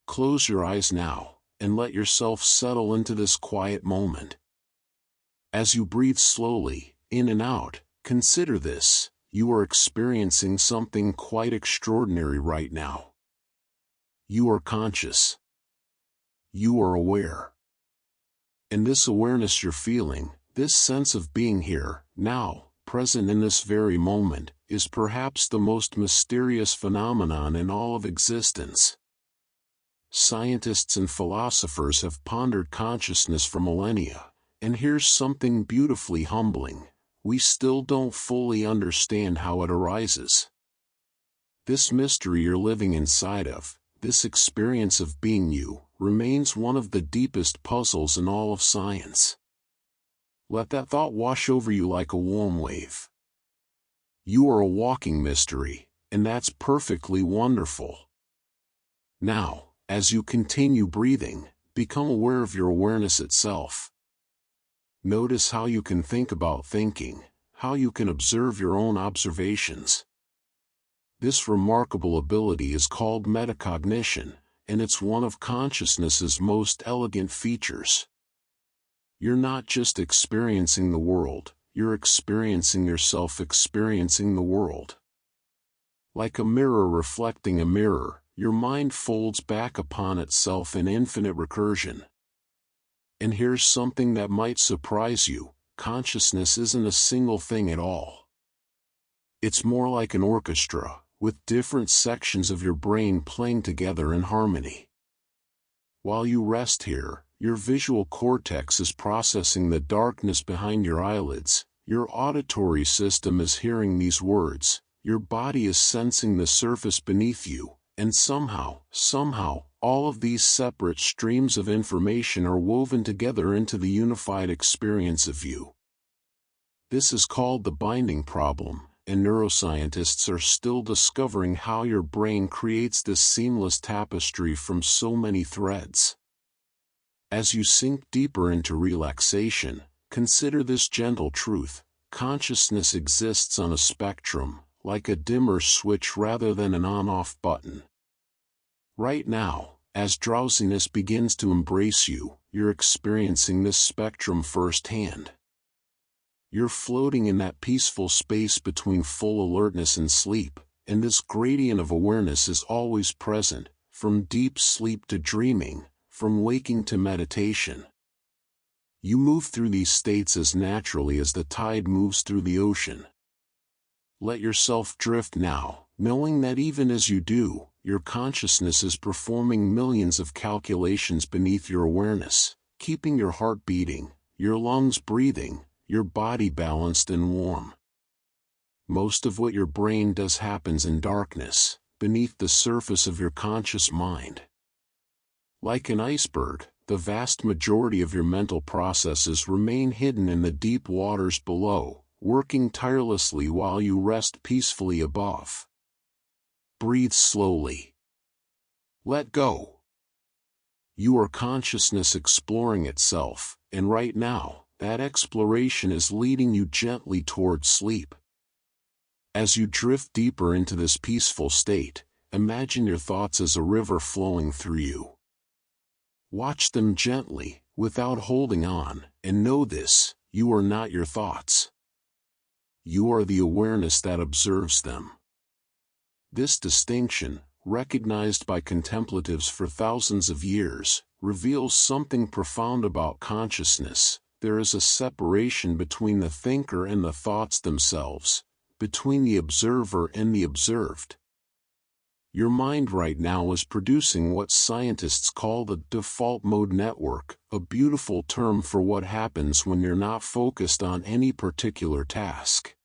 Close your eyes now, and let yourself settle into this quiet moment. As you breathe slowly, in and out, consider this: you are experiencing something quite extraordinary right now. You are conscious. You are aware. And this awareness you're feeling, this sense of being here, now, present in this very moment, is perhaps the most mysterious phenomenon in all of existence. Scientists and philosophers have pondered consciousness for millennia, and here's something beautifully humbling: we still don't fully understand how it arises. This mystery you're living inside of, this experience of being you, remains one of the deepest puzzles in all of science. Let that thought wash over you like a warm wave. You are a walking mystery, and that's perfectly wonderful. Now, as you continue breathing, become aware of your awareness itself. Notice how you can think about thinking, how you can observe your own observations. This remarkable ability is called metacognition, and it's one of consciousness's most elegant features. You're not just experiencing the world, you're experiencing yourself experiencing the world. Like a mirror reflecting a mirror, your mind folds back upon itself in infinite recursion. And here's something that might surprise you: consciousness isn't a single thing at all. It's more like an orchestra, with different sections of your brain playing together in harmony. While you rest here, your visual cortex is processing the darkness behind your eyelids, your auditory system is hearing these words, your body is sensing the surface beneath you, and somehow, all of these separate streams of information are woven together into the unified experience of you. This is called the binding problem, and neuroscientists are still discovering how your brain creates this seamless tapestry from so many threads. As you sink deeper into relaxation, consider this gentle truth: consciousness exists on a spectrum, like a dimmer switch rather than an on-off button. Right now, as drowsiness begins to embrace you, you're experiencing this spectrum firsthand. You're floating in that peaceful space between full alertness and sleep, and this gradient of awareness is always present, from deep sleep to dreaming, from waking to meditation. You move through these states as naturally as the tide moves through the ocean. Let yourself drift now, knowing that even as you do, your consciousness is performing millions of calculations beneath your awareness, keeping your heart beating, your lungs breathing, your body balanced and warm. Most of what your brain does happens in darkness, beneath the surface of your conscious mind. Like an iceberg, the vast majority of your mental processes remain hidden in the deep waters below, working tirelessly while you rest peacefully above. Breathe slowly. Let go. You are consciousness exploring itself, and right now, that exploration is leading you gently toward sleep. As you drift deeper into this peaceful state, imagine your thoughts as a river flowing through you. Watch them gently, without holding on, and know this: you are not your thoughts. You are the awareness that observes them. This distinction, recognized by contemplatives for thousands of years, reveals something profound about consciousness. There is a separation between the thinker and the thoughts themselves, between the observer and the observed. Your mind right now is producing what scientists call the default mode network, a beautiful term for what happens when you're not focused on any particular task.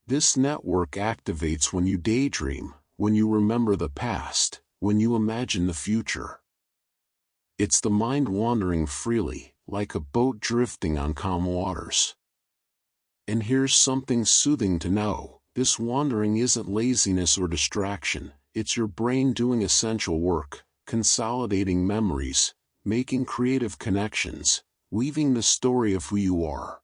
This network activates when you daydream, when you remember the past, when you imagine the future. It's the mind wandering freely, like a boat drifting on calm waters. And here's something soothing to know: this wandering isn't laziness or distraction, it's your brain doing essential work, consolidating memories, making creative connections, weaving the story of who you are.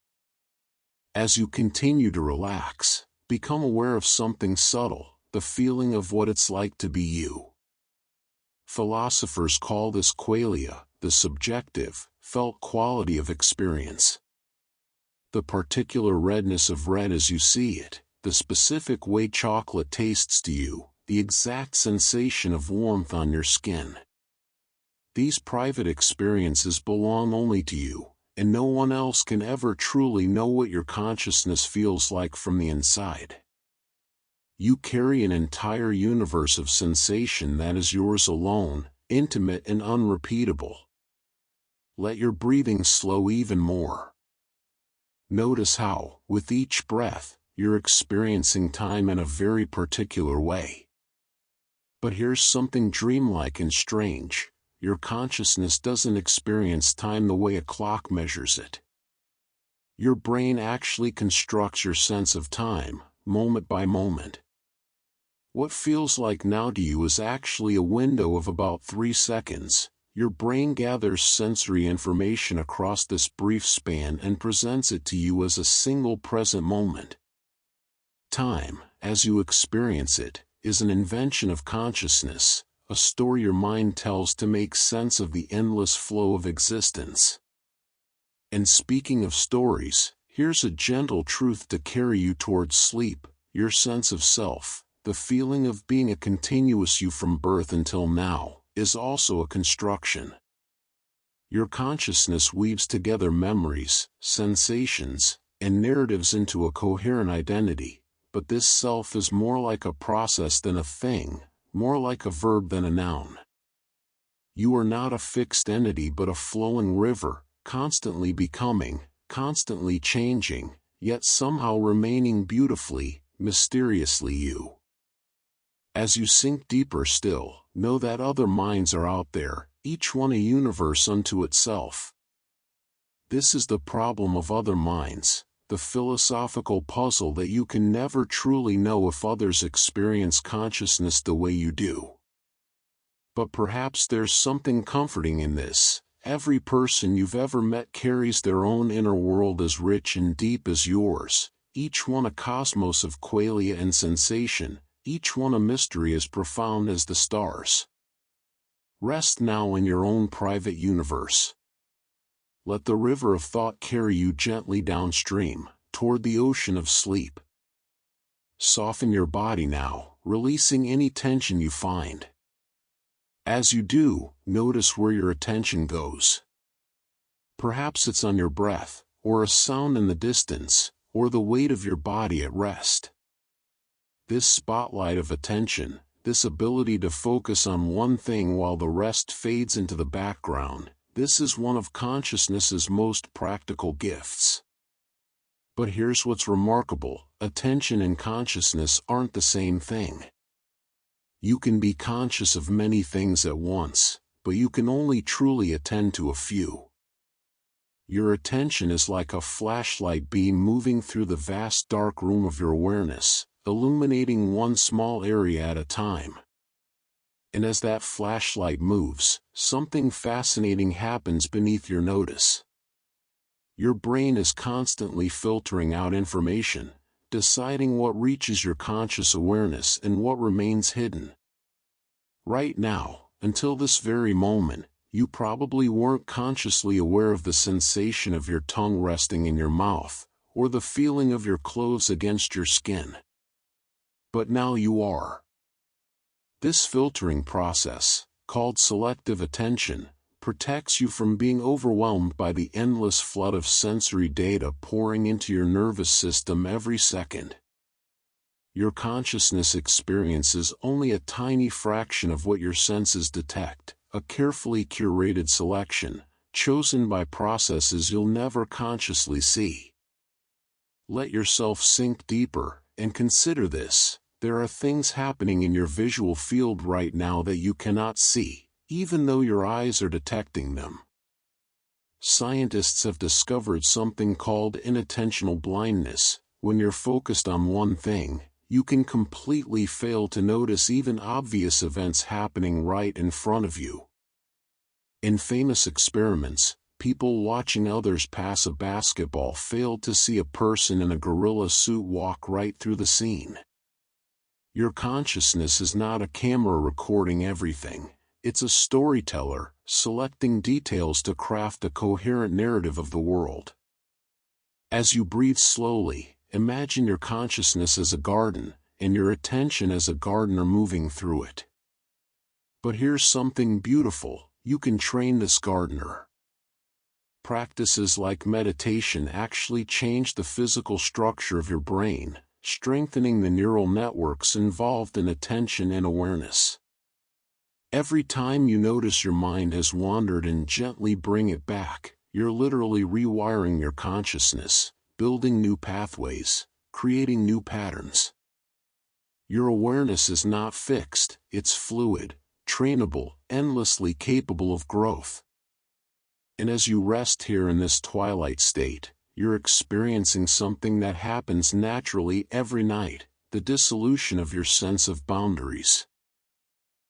As you continue to relax, become aware of something subtle: the feeling of what it's like to be you. Philosophers call this qualia, the subjective, felt quality of experience. The particular redness of red as you see it, the specific way chocolate tastes to you, the exact sensation of warmth on your skin. These private experiences belong only to you, and no one else can ever truly know what your consciousness feels like from the inside. You carry an entire universe of sensation that is yours alone, intimate and unrepeatable. Let your breathing slow even more. Notice how, with each breath, you're experiencing time in a very particular way. But here's something dreamlike and strange. Your consciousness doesn't experience time the way a clock measures it. Your brain actually constructs your sense of time, moment by moment. What feels like now to you is actually a window of about 3 seconds. Your brain gathers sensory information across this brief span and presents it to you as a single present moment. Time, as you experience it, is an invention of consciousness, a story your mind tells to make sense of the endless flow of existence. And speaking of stories, here's a gentle truth to carry you towards sleep: your sense of self, the feeling of being a continuous you from birth until now, is also a construction. Your consciousness weaves together memories, sensations, and narratives into a coherent identity, but this self is more like a process than a thing, more like a verb than a noun. You are not a fixed entity but a flowing river, constantly becoming, constantly changing, yet somehow remaining beautifully, mysteriously you. As you sink deeper still, know that other minds are out there, each one a universe unto itself. This is the problem of other minds, the philosophical puzzle that you can never truly know if others experience consciousness the way you do. But perhaps there's something comforting in this. Every person you've ever met carries their own inner world as rich and deep as yours, each one a cosmos of qualia and sensation, each one a mystery as profound as the stars. Rest now in your own private universe. Let the river of thought carry you gently downstream, toward the ocean of sleep. Soften your body now, releasing any tension you find. As you do, notice where your attention goes. Perhaps it's on your breath, or a sound in the distance, or the weight of your body at rest. This spotlight of attention, this ability to focus on one thing while the rest fades into the background, this is one of consciousness's most practical gifts. But here's what's remarkable: attention and consciousness aren't the same thing. You can be conscious of many things at once, but you can only truly attend to a few. Your attention is like a flashlight beam moving through the vast dark room of your awareness, illuminating one small area at a time. And as that flashlight moves, something fascinating happens beneath your notice. Your brain is constantly filtering out information, deciding what reaches your conscious awareness and what remains hidden. Right now, until this very moment, you probably weren't consciously aware of the sensation of your tongue resting in your mouth, or the feeling of your clothes against your skin. But now you are. This filtering process, called selective attention, protects you from being overwhelmed by the endless flood of sensory data pouring into your nervous system every second. Your consciousness experiences only a tiny fraction of what your senses detect, a carefully curated selection, chosen by processes you'll never consciously see. Let yourself sink deeper, and consider this: there are things happening in your visual field right now that you cannot see, even though your eyes are detecting them. Scientists have discovered something called inattentional blindness. When you're focused on one thing, you can completely fail to notice even obvious events happening right in front of you. In famous experiments, people watching others pass a basketball failed to see a person in a gorilla suit walk right through the scene. Your consciousness is not a camera recording everything. It's a storyteller, selecting details to craft a coherent narrative of the world. As you breathe slowly, imagine your consciousness as a garden, and your attention as a gardener moving through it. But here's something beautiful: you can train this gardener. Practices like meditation actually change the physical structure of your brain, strengthening the neural networks involved in attention and awareness. Every time you notice your mind has wandered and gently bring it back, you're literally rewiring your consciousness, building new pathways, creating new patterns. Your awareness is not fixed, it's fluid, trainable, endlessly capable of growth. And as you rest here in this twilight state, you're experiencing something that happens naturally every night: the dissolution of your sense of boundaries.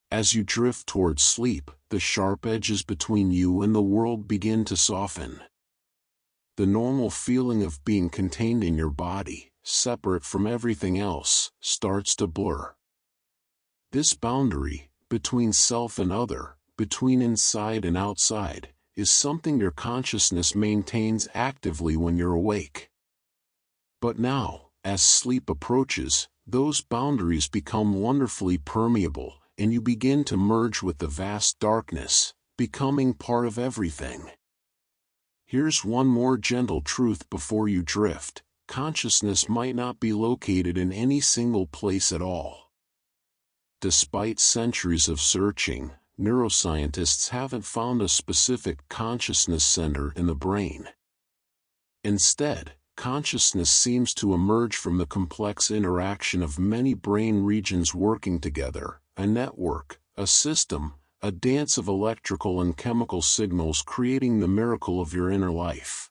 As you drift towards sleep, the sharp edges between you and the world begin to soften. The normal feeling of being contained in your body, separate from everything else, starts to blur. This boundary, between self and other, between inside and outside, is something your consciousness maintains actively when you're awake. But now, as sleep approaches, those boundaries become wonderfully permeable, and you begin to merge with the vast darkness, becoming part of everything. Here's one more gentle truth before you drift: consciousness might not be located in any single place at all. Despite centuries of searching, neuroscientists haven't found a specific consciousness center in the brain. Instead, consciousness seems to emerge from the complex interaction of many brain regions working together: a network, a system, a dance of electrical and chemical signals creating the miracle of your inner life.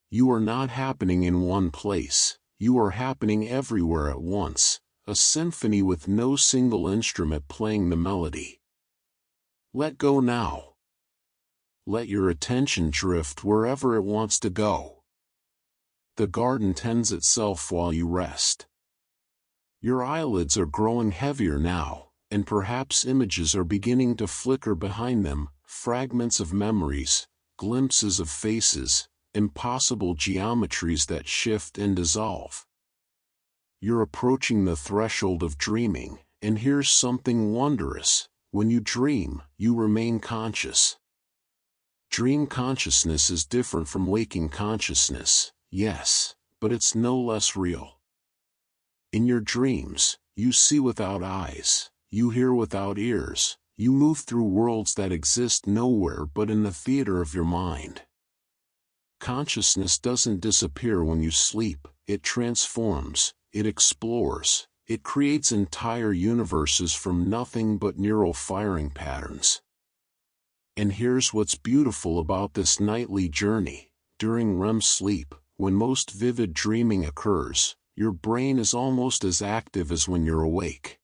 You are not happening in one place, you are happening everywhere at once, a symphony with no single instrument playing the melody. Let go now. Let your attention drift wherever it wants to go. The garden tends itself while you rest. Your eyelids are growing heavier now, and perhaps images are beginning to flicker behind them, fragments of memories, glimpses of faces, impossible geometries that shift and dissolve. You're approaching the threshold of dreaming, and here's something wondrous: when you dream, you remain conscious. Dream consciousness is different from waking consciousness, yes, but it's no less real. In your dreams, you see without eyes, you hear without ears, you move through worlds that exist nowhere but in the theater of your mind. Consciousness doesn't disappear when you sleep, it transforms, it explores, it creates entire universes from nothing but neural firing patterns. And here's what's beautiful about this nightly journey: during REM sleep, when most vivid dreaming occurs, your brain is almost as active as when you're awake.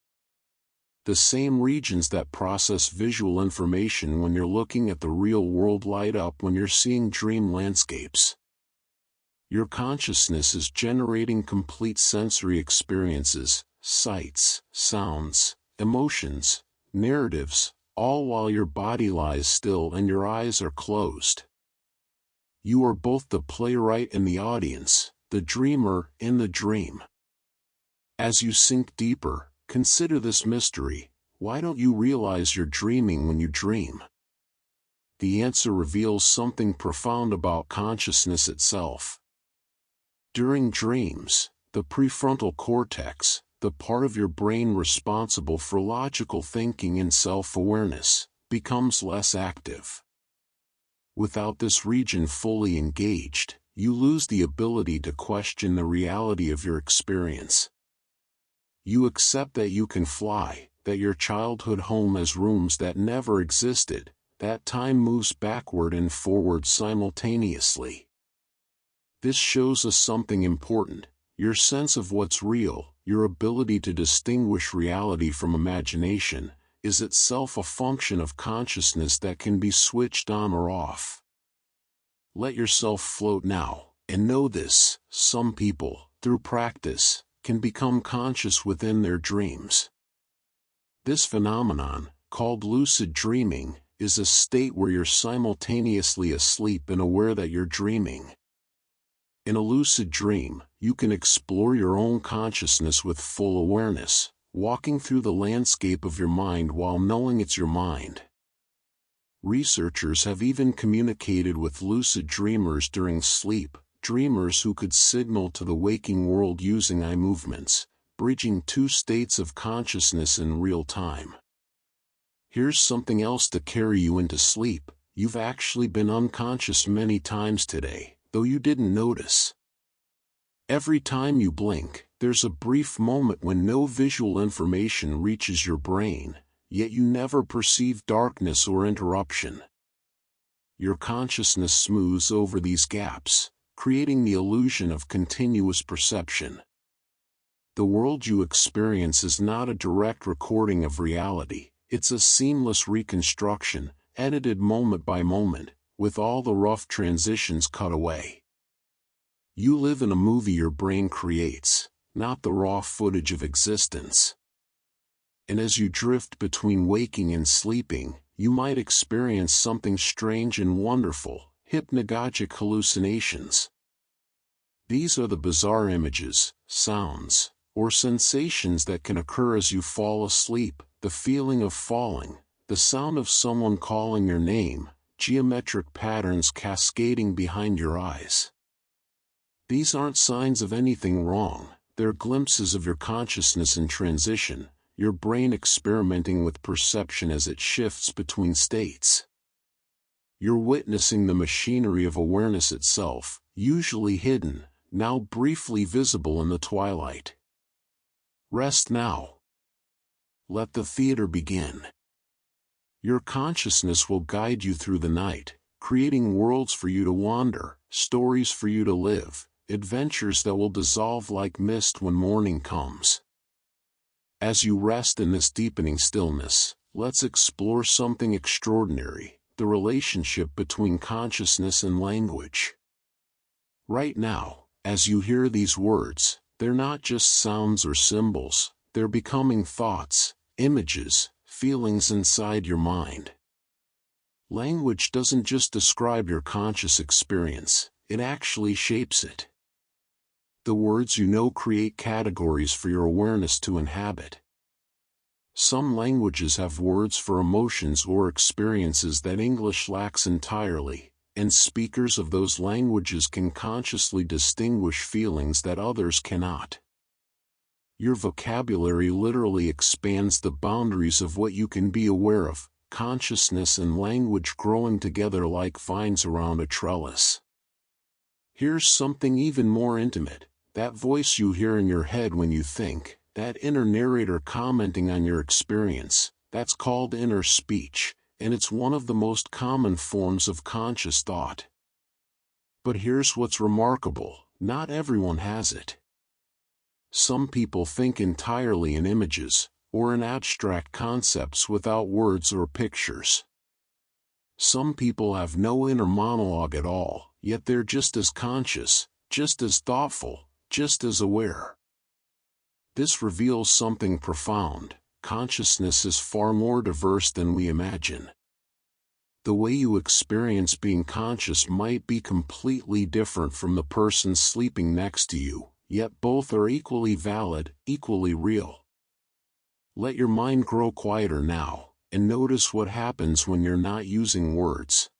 The same regions that process visual information when you're looking at the real world light up when you're seeing dream landscapes. Your consciousness is generating complete sensory experiences, sights, sounds, emotions, narratives, all while your body lies still and your eyes are closed. You are both the playwright and the audience, the dreamer in the dream. As you sink deeper, consider this mystery: why don't you realize you're dreaming when you dream? The answer reveals something profound about consciousness itself. During dreams, the prefrontal cortex, the part of your brain responsible for logical thinking and self-awareness, becomes less active. Without this region fully engaged, you lose the ability to question the reality of your experience. You accept that you can fly, that your childhood home has rooms that never existed, that time moves backward and forward simultaneously. This shows us something important: your sense of what's real, your ability to distinguish reality from imagination, is itself a function of consciousness that can be switched on or off. Let yourself float now, and know this: some people, through practice, can become conscious within their dreams. This phenomenon, called lucid dreaming, is a state where you're simultaneously asleep and aware that you're dreaming. In a lucid dream, you can explore your own consciousness with full awareness, walking through the landscape of your mind while knowing it's your mind. Researchers have even communicated with lucid dreamers during sleep, dreamers who could signal to the waking world using eye movements, bridging two states of consciousness in real time. Here's something else to carry you into sleep: you've actually been unconscious many times today, though you didn't notice. Every time you blink, there's a brief moment when no visual information reaches your brain, yet you never perceive darkness or interruption. Your consciousness smooths over these gaps, creating the illusion of continuous perception. The world you experience is not a direct recording of reality, it's a seamless reconstruction, edited moment by moment, with all the rough transitions cut away. You live in a movie your brain creates, not the raw footage of existence. And as you drift between waking and sleeping, you might experience something strange and wonderful: hypnagogic hallucinations. These are the bizarre images, sounds, or sensations that can occur as you fall asleep: the feeling of falling, the sound of someone calling your name, geometric patterns cascading behind your eyes. These aren't signs of anything wrong, they're glimpses of your consciousness in transition, your brain experimenting with perception as it shifts between states. You're witnessing the machinery of awareness itself, usually hidden, now briefly visible in the twilight. Rest now. Let the theater begin. Your consciousness will guide you through the night, creating worlds for you to wander, stories for you to live, adventures that will dissolve like mist when morning comes. As you rest in this deepening stillness, let's explore something extraordinary: the relationship between consciousness and language. Right now, as you hear these words, they're not just sounds or symbols, they're becoming thoughts, images, feelings inside your mind. Language doesn't just describe your conscious experience, it actually shapes it. The words you know create categories for your awareness to inhabit. Some languages have words for emotions or experiences that English lacks entirely, and speakers of those languages can consciously distinguish feelings that others cannot. Your vocabulary literally expands the boundaries of what you can be aware of, consciousness and language growing together like vines around a trellis. Here's something even more intimate: that voice you hear in your head when you think, that inner narrator commenting on your experience, that's called inner speech, and it's one of the most common forms of conscious thought. But here's what's remarkable: not everyone has it. Some people think entirely in images, or in abstract concepts without words or pictures. Some people have no inner monologue at all, yet they're just as conscious, just as thoughtful, just as aware. This reveals something profound: consciousness is far more diverse than we imagine. The way you experience being conscious might be completely different from the person sleeping next to you, yet both are equally valid, equally real. Let your mind grow quieter now, and notice what happens when you're not using words.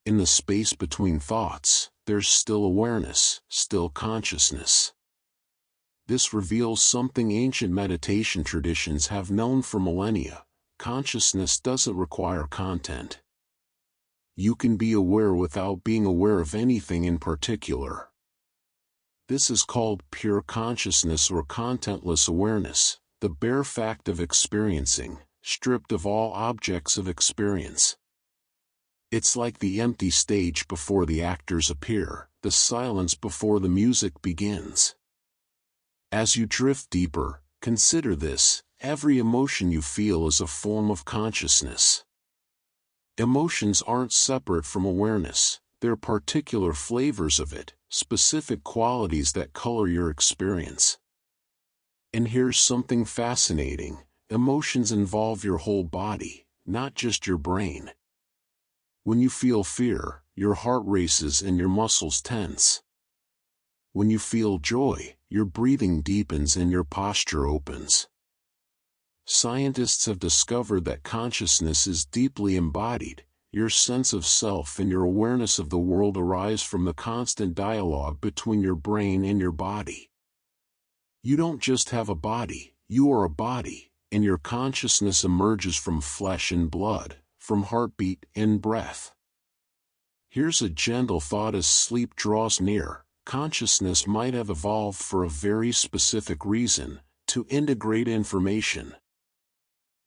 In the space between thoughts, there's still awareness, still consciousness. This reveals something ancient meditation traditions have known for millennia: consciousness doesn't require content. You can be aware without being aware of anything in particular. This is called pure consciousness or contentless awareness, the bare fact of experiencing, stripped of all objects of experience. It's like the empty stage before the actors appear, the silence before the music begins. As you drift deeper, consider this: every emotion you feel is a form of consciousness. Emotions aren't separate from awareness, they're particular flavors of it, specific qualities that color your experience. And here's something fascinating: Emotions involve your whole body, not just your brain. When you feel fear, your heart races and your muscles tense. When you feel joy, your breathing deepens and your posture opens. Scientists have discovered that consciousness is deeply embodied. Your sense of self and your awareness of the world arise from the constant dialogue between your brain and your body. You don't just have a body, you are a body, and your consciousness emerges from flesh and blood, from heartbeat and breath. Here's a gentle thought: as sleep draws near, consciousness might have evolved for a very specific reason: to integrate information.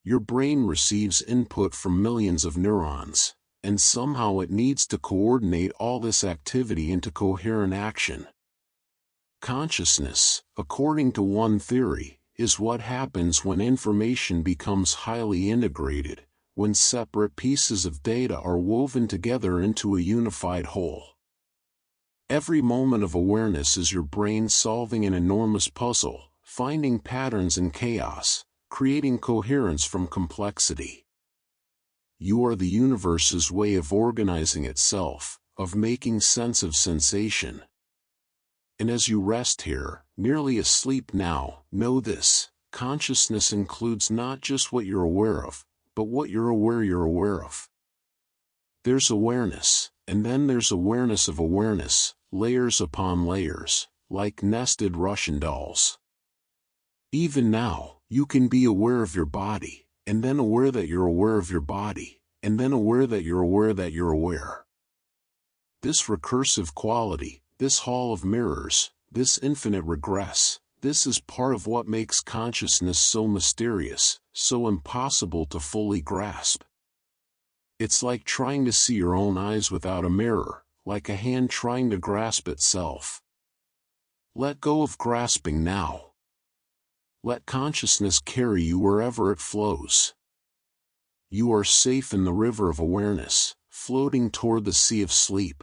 Your brain receives input from millions of neurons, and somehow it needs to coordinate all this activity into coherent action. Consciousness, according to one theory, is what happens when information becomes highly integrated, when separate pieces of data are woven together into a unified whole. Every moment of awareness is your brain solving an enormous puzzle, finding patterns in chaos, creating coherence from complexity. You are the universe's way of organizing itself, of making sense of sensation. And as you rest here, nearly asleep now, know this: consciousness includes not just what you're aware of, but what you're aware of. There's awareness, and then there's awareness of awareness, layers upon layers, like nested Russian dolls. Even now, you can be aware of your body, and then aware that you're aware of your body, and then aware that you're aware that you're aware. This recursive quality, this hall of mirrors, this infinite regress, this is part of what makes consciousness so mysterious, so impossible to fully grasp. It's like trying to see your own eyes without a mirror, like a hand trying to grasp itself. Let go of grasping now. Let consciousness carry you wherever it flows. You are safe in the river of awareness, floating toward the sea of sleep.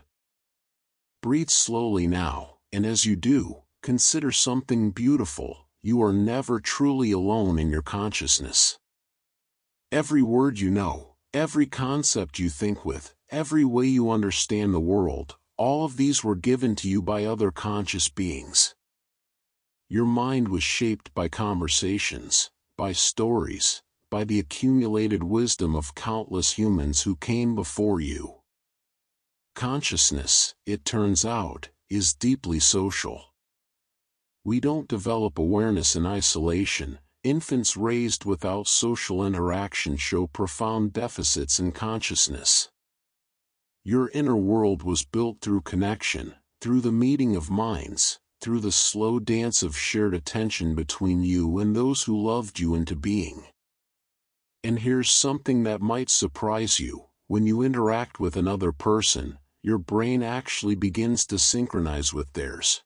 Breathe slowly now, and as you do, consider something beautiful: you are never truly alone in your consciousness. Every word you know, every concept you think with, every way you understand the world, all of these were given to you by other conscious beings. Your mind was shaped by conversations, by stories, by the accumulated wisdom of countless humans who came before you. Consciousness, it turns out, is deeply social. We don't develop awareness in isolation. Infants raised without social interaction show profound deficits in consciousness. Your inner world was built through connection, through the meeting of minds, through the slow dance of shared attention between you and those who loved you into being. And here's something that might surprise you: when you interact with another person, your brain actually begins to synchronize with theirs.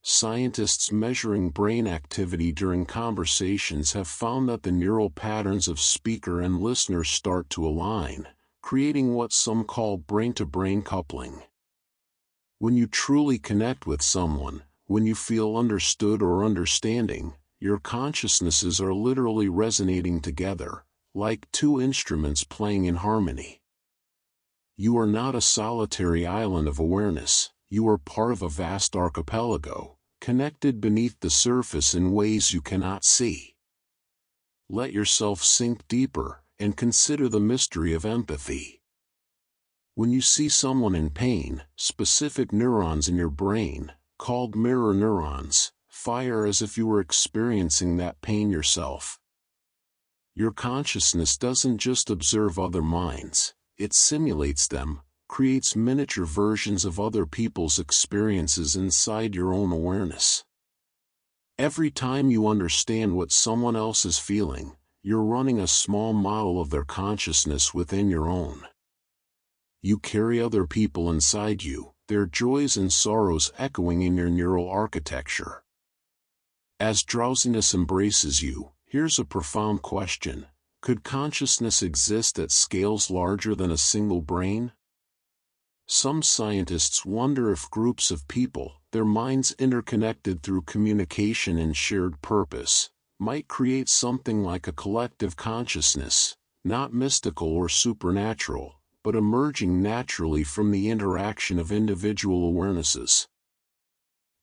Scientists measuring brain activity during conversations have found that the neural patterns of speaker and listener start to align, creating what some call brain-to-brain coupling. When you truly connect with someone, when you feel understood or understanding, your consciousnesses are literally resonating together, like two instruments playing in harmony. You are not a solitary island of awareness, you are part of a vast archipelago, connected beneath the surface in ways you cannot see. Let yourself sink deeper, and consider the mystery of empathy. When you see someone in pain, specific neurons in your brain, called mirror neurons, fire as if you were experiencing that pain yourself. Your consciousness doesn't just observe other minds, it simulates them, creates miniature versions of other people's experiences inside your own awareness. Every time you understand what someone else is feeling, you're running a small model of their consciousness within your own. You carry other people inside you, their joys and sorrows echoing in your neural architecture. As drowsiness embraces you, here's a profound question: could consciousness exist at scales larger than a single brain? Some scientists wonder if groups of people, their minds interconnected through communication and shared purpose, might create something like a collective consciousness, not mystical or supernatural, but emerging naturally from the interaction of individual awarenesses.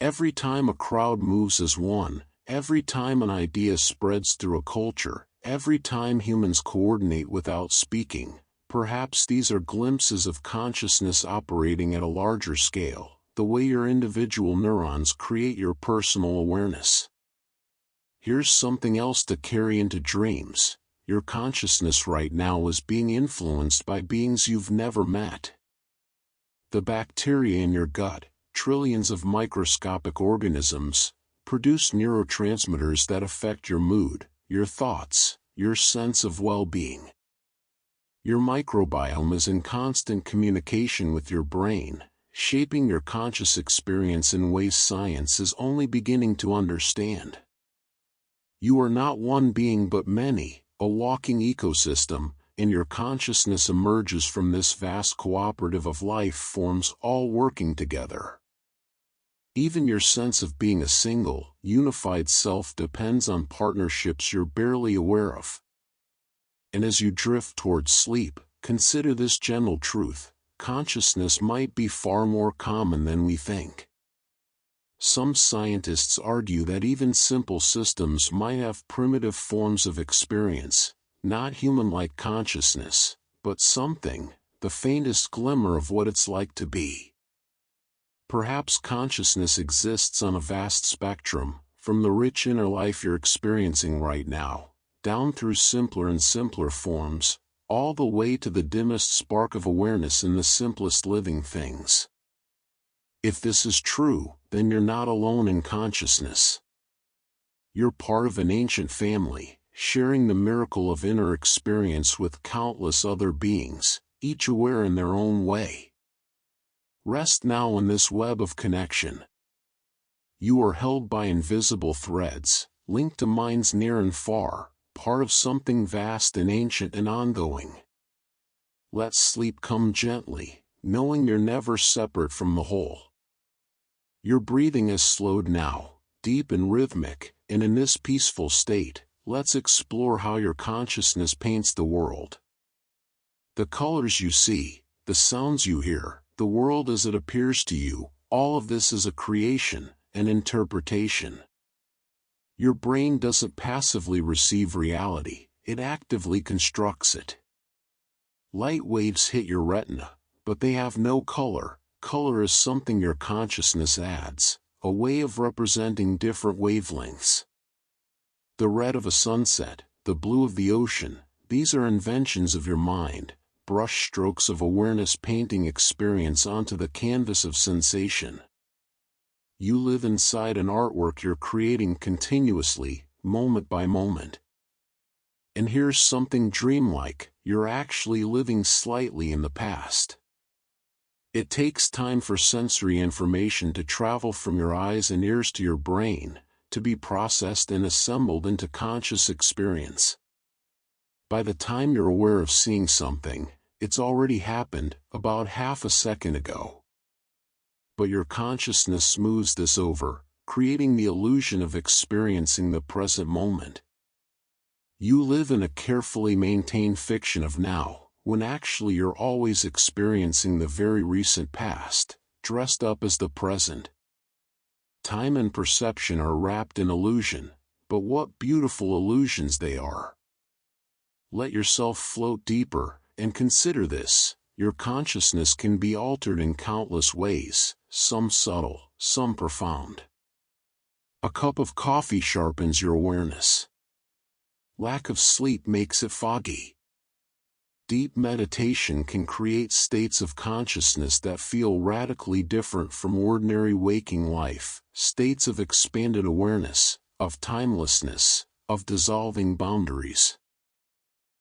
Every time a crowd moves as one, every time an idea spreads through a culture, every time humans coordinate without speaking, perhaps these are glimpses of consciousness operating at a larger scale, the way your individual neurons create your personal awareness. Here's something else to carry into dreams. Your consciousness right now is being influenced by beings you've never met. The bacteria in your gut, trillions of microscopic organisms, produce neurotransmitters that affect your mood, your thoughts, your sense of well-being. Your microbiome is in constant communication with your brain, shaping your conscious experience in ways science is only beginning to understand. You are not one being but many, a walking ecosystem, and your consciousness emerges from this vast cooperative of life forms all working together. Even your sense of being a single, unified self depends on partnerships you're barely aware of. And as you drift towards sleep, consider this general truth: consciousness might be far more common than we think. Some scientists argue that even simple systems might have primitive forms of experience, not human-like consciousness, but something, the faintest glimmer of what it's like to be. Perhaps consciousness exists on a vast spectrum, from the rich inner life you're experiencing right now, down through simpler and simpler forms, all the way to the dimmest spark of awareness in the simplest living things. If this is true, then you're not alone in consciousness. You're part of an ancient family, sharing the miracle of inner experience with countless other beings, each aware in their own way. Rest now in this web of connection. You are held by invisible threads, linked to minds near and far, part of something vast and ancient and ongoing. Let sleep come gently, knowing you're never separate from the whole. Your breathing is slowed now, deep and rhythmic, and in this peaceful state, let's explore how your consciousness paints the world. The colors you see, the sounds you hear, the world as it appears to you, all of this is a creation, an interpretation. Your brain doesn't passively receive reality, it actively constructs it. Light waves hit your retina, but they have no color. Color is something your consciousness adds, a way of representing different wavelengths. The red of a sunset, the blue of the ocean, these are inventions of your mind, brush strokes of awareness painting experience onto the canvas of sensation. You live inside an artwork you're creating continuously, moment by moment. And here's something dreamlike: you're actually living slightly in the past. It takes time for sensory information to travel from your eyes and ears to your brain, to be processed and assembled into conscious experience. By the time you're aware of seeing something, it's already happened, about half a second ago. But your consciousness smooths this over, creating the illusion of experiencing the present moment. You live in a carefully maintained fiction of now, when actually you're always experiencing the very recent past, dressed up as the present. Time and perception are wrapped in illusion, but what beautiful illusions they are. Let yourself float deeper, and consider this: your consciousness can be altered in countless ways, some subtle, some profound. A cup of coffee sharpens your awareness. Lack of sleep makes it foggy. Deep meditation can create states of consciousness that feel radically different from ordinary waking life, states of expanded awareness, of timelessness, of dissolving boundaries.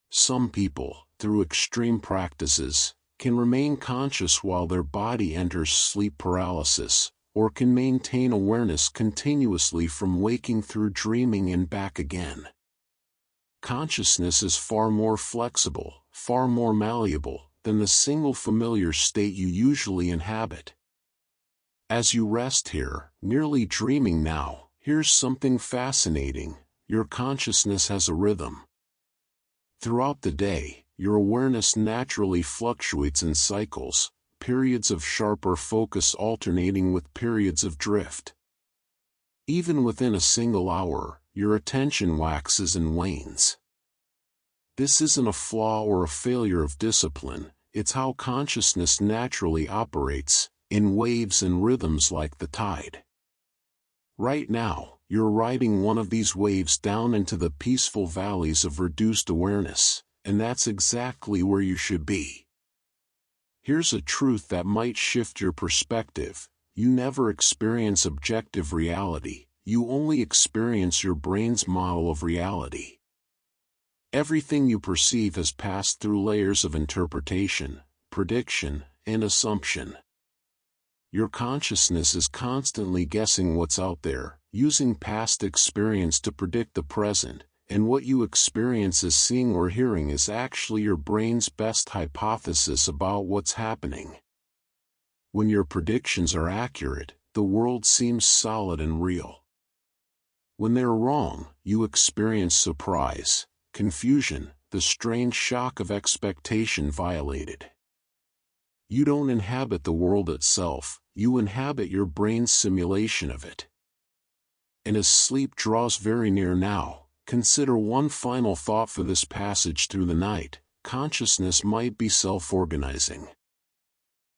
Some people, through extreme practices, can remain conscious while their body enters sleep paralysis, or can maintain awareness continuously from waking through dreaming and back again. Consciousness is far more flexible, far more malleable, than the single familiar state you usually inhabit. As you rest here, nearly dreaming now, here's something fascinating: Your consciousness has a rhythm. Throughout the day, your awareness naturally fluctuates in cycles, periods of sharper focus alternating with periods of drift. Even within a single hour, your attention waxes and wanes. This isn't a flaw or a failure of discipline, it's how consciousness naturally operates, in waves and rhythms like the tide. Right now, you're riding one of these waves down into the peaceful valleys of reduced awareness, and that's exactly where you should be. Here's a truth that might shift your perspective: you never experience objective reality, you only experience your brain's model of reality. Everything you perceive has passed through layers of interpretation, prediction, and assumption. Your consciousness is constantly guessing what's out there, using past experience to predict the present, and what you experience as seeing or hearing is actually your brain's best hypothesis about what's happening. When your predictions are accurate, the world seems solid and real. When they're wrong, you experience surprise, confusion, the strange shock of expectation violated. You don't inhabit the world itself, you inhabit your brain's simulation of it. And as sleep draws very near now, consider one final thought for this passage through the night: consciousness might be self-organizing.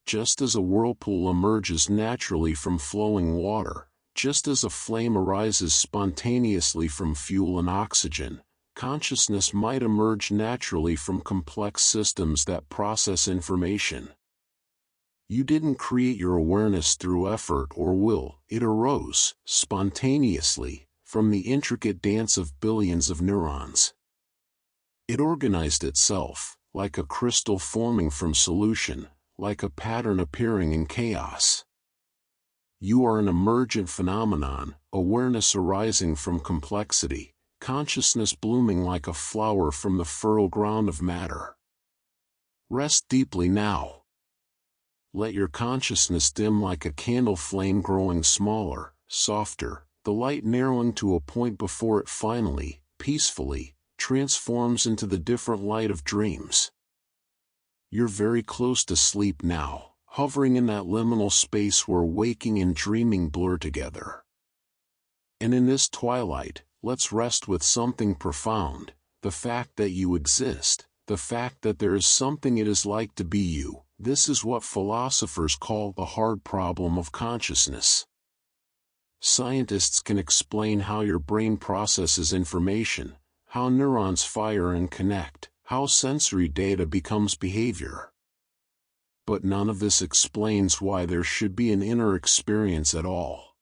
Just as a whirlpool emerges naturally from flowing water, just as a flame arises spontaneously from fuel and oxygen, consciousness might emerge naturally from complex systems that process information. You didn't create your awareness through effort or will, it arose, spontaneously, from the intricate dance of billions of neurons. It organized itself, like a crystal forming from solution, like a pattern appearing in chaos. You are an emergent phenomenon, awareness arising from complexity, consciousness blooming like a flower from the fertile ground of matter. Rest deeply now. Let your consciousness dim like a candle flame, growing smaller, softer, the light narrowing to a point before it finally, peacefully, transforms into the different light of dreams. You're very close to sleep now, hovering in that liminal space where waking and dreaming blur together. And in this twilight, let's rest with something profound: the fact that you exist, the fact that there is something it is like to be you. This is what philosophers call the hard problem of consciousness. Scientists can explain how your brain processes information, how neurons fire and connect, how sensory data becomes behavior. But none of this explains why there should be an inner experience at all.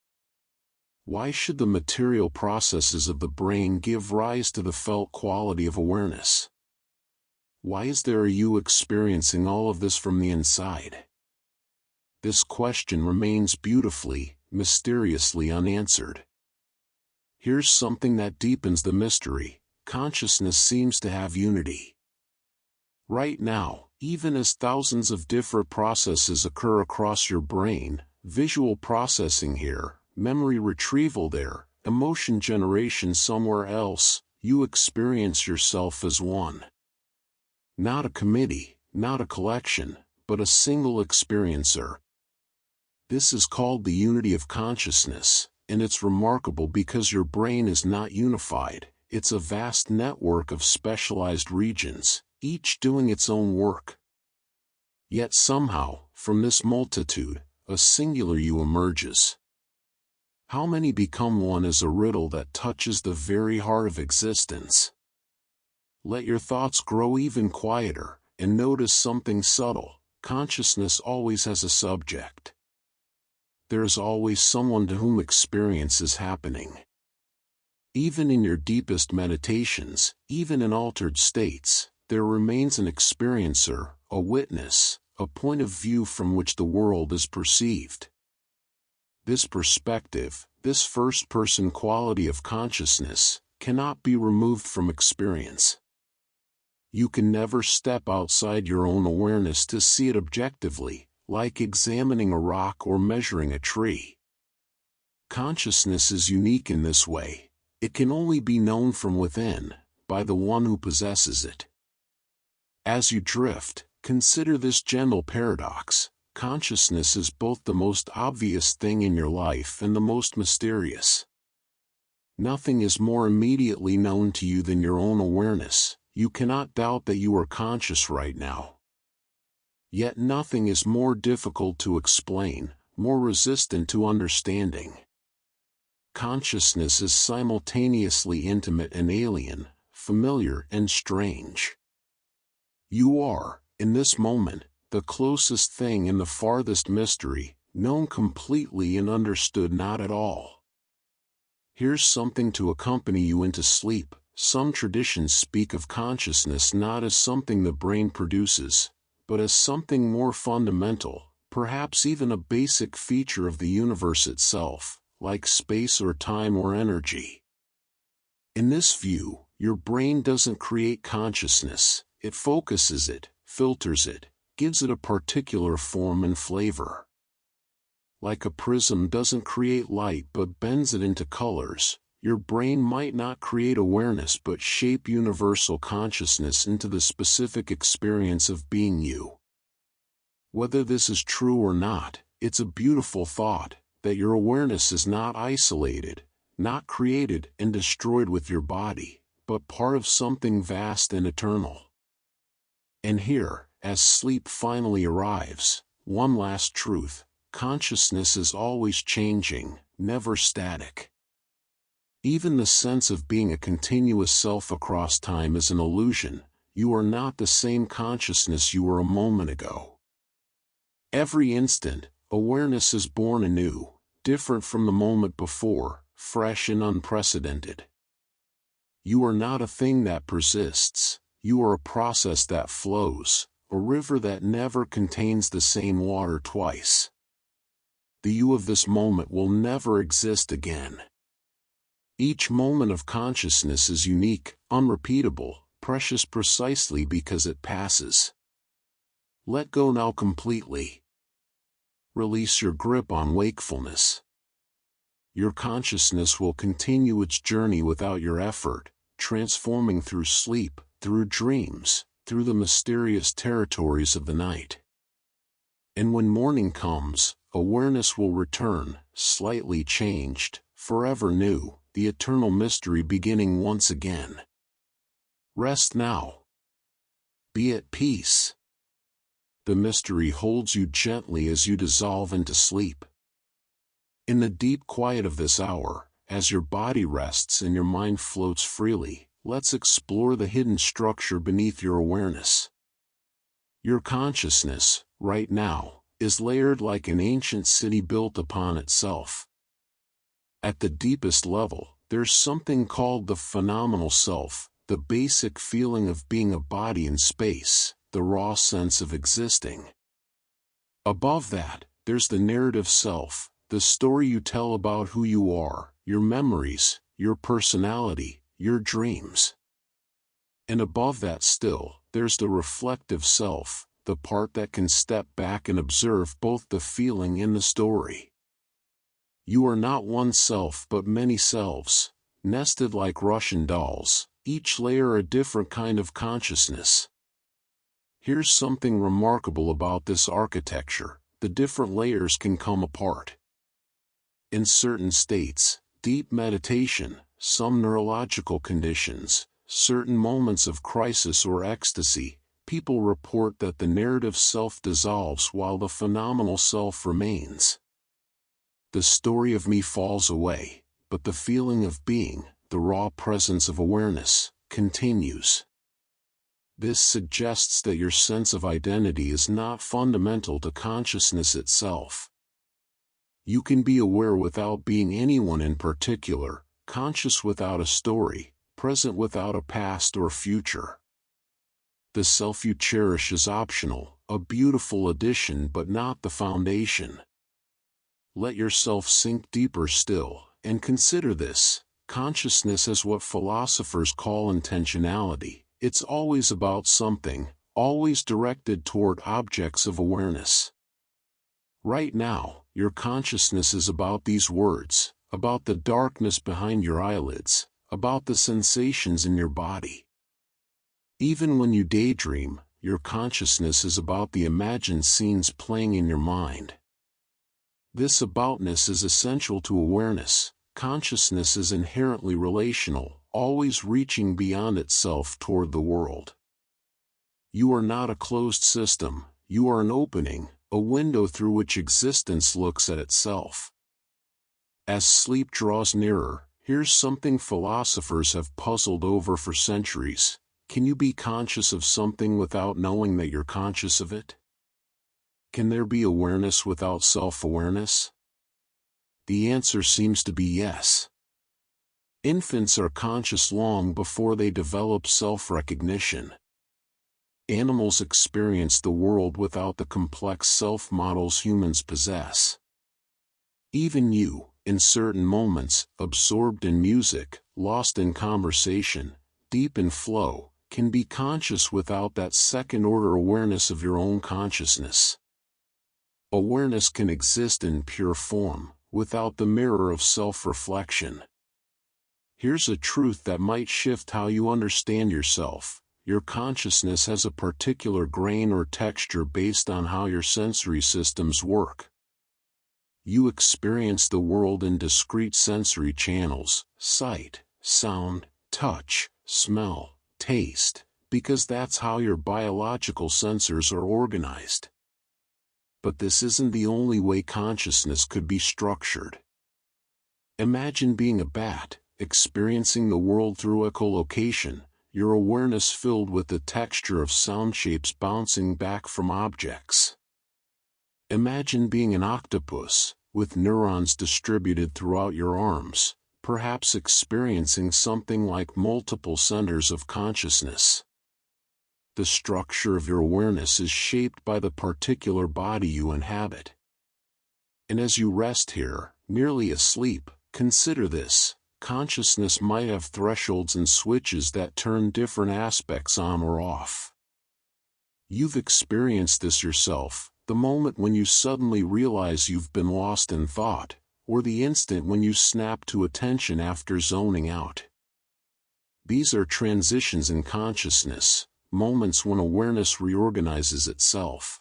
Why should the material processes of the brain give rise to the felt quality of awareness? Why is there a you experiencing all of this from the inside? This question remains beautifully, mysteriously unanswered. Here's something that deepens the mystery: consciousness seems to have unity. Right now, even as thousands of different processes occur across your brain, visual processing here, memory retrieval there, emotion generation somewhere else, you experience yourself as one. Not a committee, not a collection, but a single experiencer. This is called the unity of consciousness, and it's remarkable because your brain is not unified, it's a vast network of specialized regions, each doing its own work. Yet somehow, from this multitude, a singular you emerges. How many become one is a riddle that touches the very heart of existence. Let your thoughts grow even quieter, and notice something subtle: consciousness always has a subject. There is always someone to whom experience is happening. Even in your deepest meditations, even in altered states, there remains an experiencer, a witness, a point of view from which the world is perceived. This perspective, this first-person quality of consciousness, cannot be removed from experience. You can never step outside your own awareness to see it objectively, like examining a rock or measuring a tree. Consciousness is unique in this way. It can only be known from within, by the one who possesses it. As you drift, consider this gentle paradox. Consciousness is both the most obvious thing in your life and the most mysterious. Nothing is more immediately known to you than your own awareness. You cannot doubt that you are conscious right now. Yet nothing is more difficult to explain, more resistant to understanding. Consciousness is simultaneously intimate and alien, familiar and strange. You are, in this moment, the closest thing and the farthest mystery, known completely and understood not at all. Here's something to accompany you into sleep. Some traditions speak of consciousness not as something the brain produces, but as something more fundamental, perhaps even a basic feature of the universe itself, like space or time or energy. In this view, your brain doesn't create consciousness, it focuses it, filters it, gives it a particular form and flavor. Like a prism doesn't create light but bends it into colors, your brain might not create awareness but shape universal consciousness into the specific experience of being you. Whether this is true or not, it's a beautiful thought, that your awareness is not isolated, not created and destroyed with your body, but part of something vast and eternal. And here, as sleep finally arrives, one last truth: consciousness is always changing, never static. Even the sense of being a continuous self across time is an illusion. You are not the same consciousness you were a moment ago. Every instant, awareness is born anew, different from the moment before, fresh and unprecedented. You are not a thing that persists, you are a process that flows, a river that never contains the same water twice. The you of this moment will never exist again. Each moment of consciousness is unique, unrepeatable, precious precisely because it passes. Let go now completely. Release your grip on wakefulness. Your consciousness will continue its journey without your effort, transforming through sleep, through dreams, through the mysterious territories of the night. And when morning comes, awareness will return, slightly changed, forever new, the eternal mystery beginning once again. Rest now. Be at peace. The mystery holds you gently as you dissolve into sleep. In the deep quiet of this hour, as your body rests and your mind floats freely, let's explore the hidden structure beneath your awareness. Your consciousness, right now, is layered like an ancient city built upon itself. At the deepest level, there's something called the phenomenal self, the basic feeling of being a body in space, the raw sense of existing. Above that, there's the narrative self, the story you tell about who you are, your memories, your personality, your dreams. And above that still, there's the reflective self, the part that can step back and observe both the feeling and the story. You are not one self but many selves, nested like Russian dolls, each layer a different kind of consciousness. Here's something remarkable about this architecture: the different layers can come apart. In certain states, deep meditation, some neurological conditions, certain moments of crisis or ecstasy, people report that the narrative self dissolves while the phenomenal self remains. The story of me falls away, but the feeling of being, the raw presence of awareness, continues. This suggests that your sense of identity is not fundamental to consciousness itself. You can be aware without being anyone in particular, conscious without a story, present without a past or future. The self you cherish is optional, a beautiful addition but not the foundation. Let yourself sink deeper still, and consider this: consciousness is what philosophers call intentionality. It's always about something, always directed toward objects of awareness. Right now, your consciousness is about these words, about the darkness behind your eyelids, about the sensations in your body. Even when you daydream, your consciousness is about the imagined scenes playing in your mind. This aboutness is essential to awareness. Consciousness is inherently relational, always reaching beyond itself toward the world. You are not a closed system, you are an opening, a window through which existence looks at itself. As sleep draws nearer, here's something philosophers have puzzled over for centuries. Can you be conscious of something without knowing that you're conscious of it? Can there be awareness without self-awareness? The answer seems to be yes. Infants are conscious long before they develop self-recognition. Animals experience the world without the complex self-models humans possess. Even you, in certain moments, absorbed in music, lost in conversation, deep in flow, can be conscious without that second-order awareness of your own consciousness. Awareness can exist in pure form, without the mirror of self-reflection. Here's a truth that might shift how you understand yourself. Your consciousness has a particular grain or texture based on how your sensory systems work. You experience the world in discrete sensory channels: sight, sound, touch, smell, taste, because that's how your biological sensors are organized. But this isn't the only way consciousness could be structured. Imagine being a bat, experiencing the world through echolocation, your awareness filled with the texture of sound shapes bouncing back from objects. Imagine being an octopus, with neurons distributed throughout your arms, perhaps experiencing something like multiple centers of consciousness. The structure of your awareness is shaped by the particular body you inhabit. And as you rest here, merely asleep, consider this: consciousness might have thresholds and switches that turn different aspects on or off. You've experienced this yourself, the moment when you suddenly realize you've been lost in thought, or the instant when you snap to attention after zoning out. These are transitions in consciousness, moments when awareness reorganizes itself.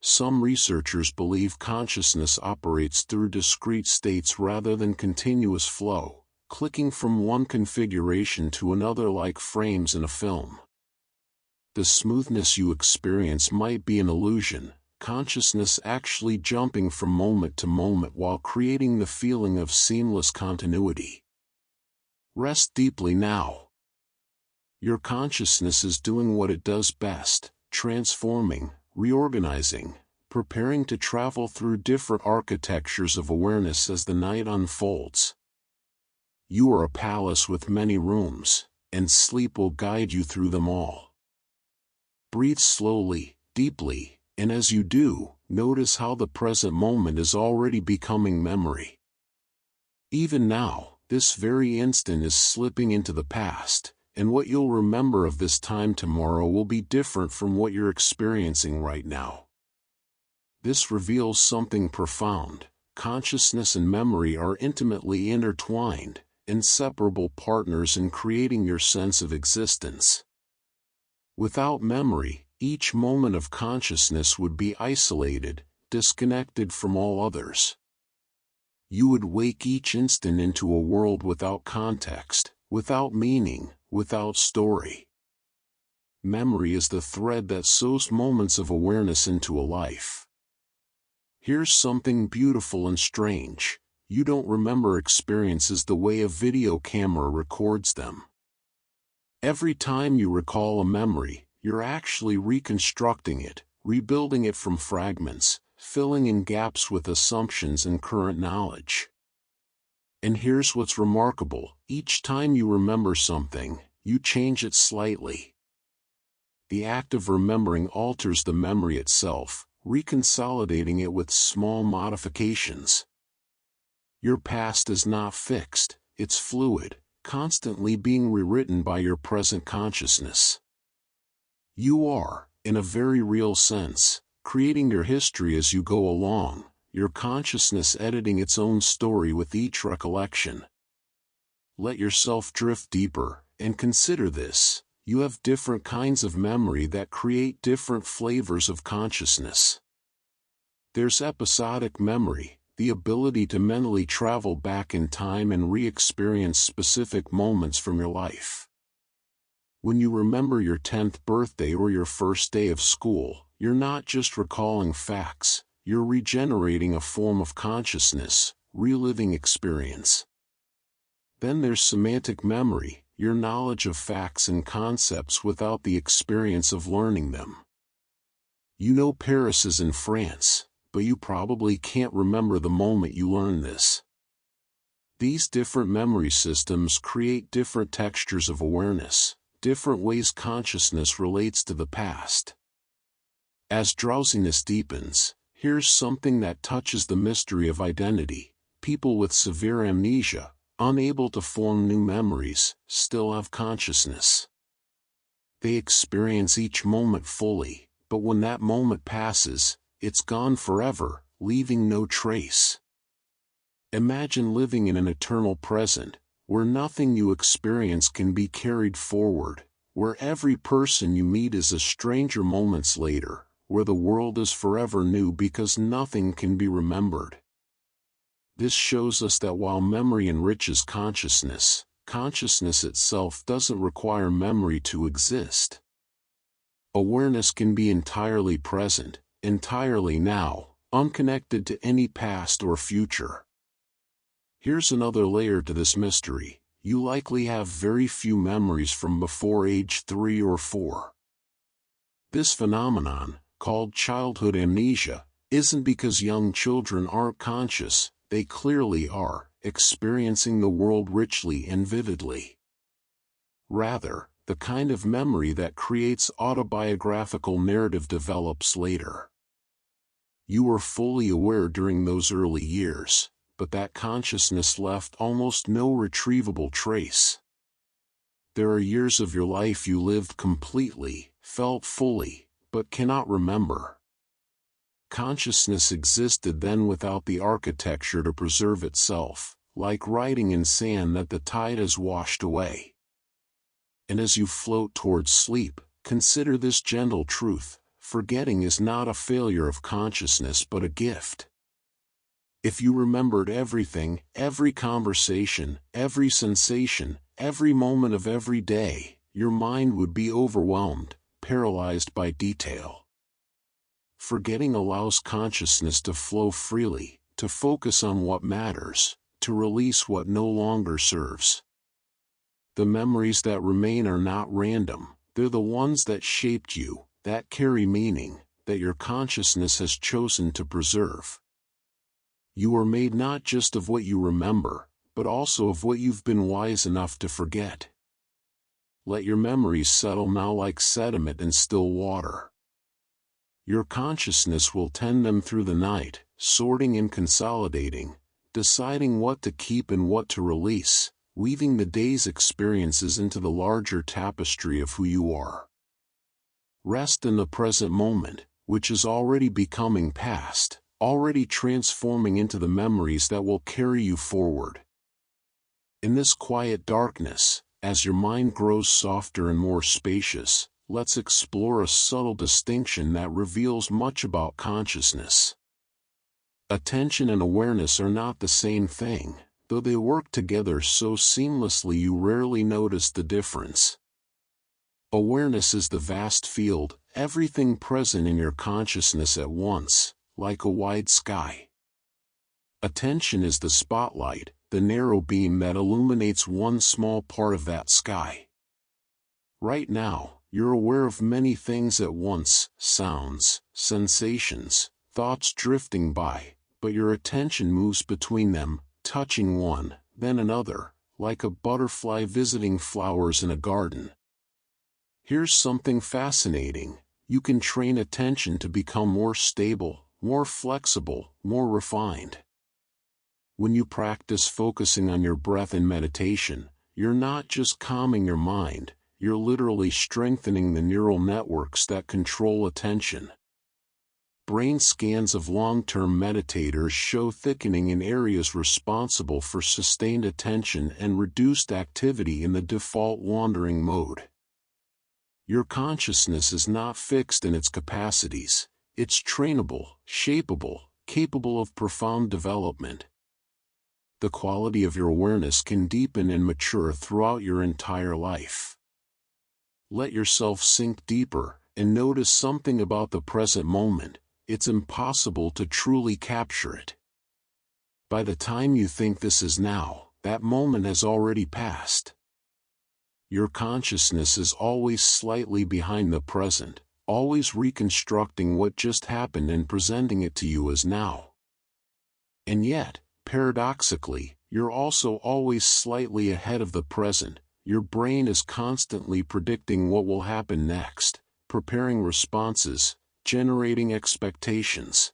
Some researchers believe consciousness operates through discrete states rather than continuous flow, clicking from one configuration to another like frames in a film. The smoothness you experience might be an illusion, consciousness actually jumping from moment to moment while creating the feeling of seamless continuity. Rest deeply now. Your consciousness is doing what it does best: transforming, reorganizing, preparing to travel through different architectures of awareness as the night unfolds. You are a palace with many rooms, and sleep will guide you through them all. Breathe slowly, deeply, and as you do, notice how the present moment is already becoming memory. Even now, this very instant is slipping into the past, and what you'll remember of this time tomorrow will be different from what you're experiencing right now. This reveals something profound: consciousness and memory are intimately intertwined, inseparable partners in creating your sense of existence. Without memory, each moment of consciousness would be isolated, disconnected from all others. You would wake each instant into a world without context, without meaning, without story. Memory is the thread that sews moments of awareness into a life. Here's something beautiful and strange: you don't remember experiences the way a video camera records them. Every time you recall a memory, you're actually reconstructing it, rebuilding it from fragments, filling in gaps with assumptions and current knowledge. And here's what's remarkable: each time you remember something, you change it slightly. The act of remembering alters the memory itself, reconsolidating it with small modifications. Your past is not fixed, it's fluid, constantly being rewritten by your present consciousness. You are, in a very real sense, creating your history as you go along, your consciousness editing its own story with each recollection. Let yourself drift deeper, and consider this: you have different kinds of memory that create different flavors of consciousness. There's episodic memory, the ability to mentally travel back in time and re-experience specific moments from your life. When you remember your 10th birthday or your first day of school, you're not just recalling facts, you're regenerating a form of consciousness, reliving experience. Then there's semantic memory, your knowledge of facts and concepts without the experience of learning them. You know Paris is in France, but you probably can't remember the moment you learned this. These different memory systems create different textures of awareness, different ways consciousness relates to the past. As drowsiness deepens, here's something that touches the mystery of identity. People with severe amnesia, unable to form new memories, still have consciousness. They experience each moment fully, but when that moment passes, it's gone forever, leaving no trace. Imagine living in an eternal present, where nothing you experience can be carried forward, where every person you meet is a stranger moments later, where the world is forever new because nothing can be remembered. This shows us that while memory enriches consciousness, consciousness itself doesn't require memory to exist. Awareness can be entirely present, entirely now, unconnected to any past or future. Here's another layer to this mystery: you likely have very few memories from before age 3 or 4. This phenomenon, called childhood amnesia, isn't because young children aren't conscious. They clearly are, experiencing the world richly and vividly. Rather, the kind of memory that creates autobiographical narrative develops later. You were fully aware during those early years, but that consciousness left almost no retrievable trace. There are years of your life you lived completely, felt fully, but cannot remember. Consciousness existed then without the architecture to preserve itself, like writing in sand that the tide has washed away. And as you float towards sleep, consider this gentle truth: forgetting is not a failure of consciousness but a gift. If you remembered everything, every conversation, every sensation, every moment of every day, your mind would be overwhelmed, paralyzed by detail. Forgetting allows consciousness to flow freely, to focus on what matters, to release what no longer serves. The memories that remain are not random, they're the ones that shaped you, that carry meaning, that your consciousness has chosen to preserve. You are made not just of what you remember, but also of what you've been wise enough to forget. Let your memories settle now like sediment in still water. Your consciousness will tend them through the night, sorting and consolidating, deciding what to keep and what to release, weaving the day's experiences into the larger tapestry of who you are. Rest in the present moment, which is already becoming past, already transforming into the memories that will carry you forward. In this quiet darkness, as your mind grows softer and more spacious, let's explore a subtle distinction that reveals much about consciousness. Attention and awareness are not the same thing, though they work together so seamlessly you rarely notice the difference. Awareness is the vast field, everything present in your consciousness at once, like a wide sky. Attention is the spotlight, the narrow beam that illuminates one small part of that sky. Right now, you're aware of many things at once: sounds, sensations, thoughts drifting by, but your attention moves between them, touching one, then another, like a butterfly visiting flowers in a garden. Here's something fascinating: you can train attention to become more stable, more flexible, more refined. When you practice focusing on your breath in meditation, you're not just calming your mind, you're literally strengthening the neural networks that control attention. brain scans of long-term meditators show thickening in areas responsible for sustained attention and reduced activity in the default wandering mode. Your consciousness is not fixed in its capacities. It's trainable, shapeable, capable of profound development. The quality of your awareness can deepen and mature throughout your entire life. Let yourself sink deeper and notice something about the present moment. It's impossible to truly capture it. By the time you think this is now, that moment has already passed. Your consciousness is always slightly behind the present, always reconstructing what just happened and presenting it to you as now. And yet, paradoxically, you're also always slightly ahead of the present. Your brain is constantly predicting what will happen next, preparing responses, generating expectations.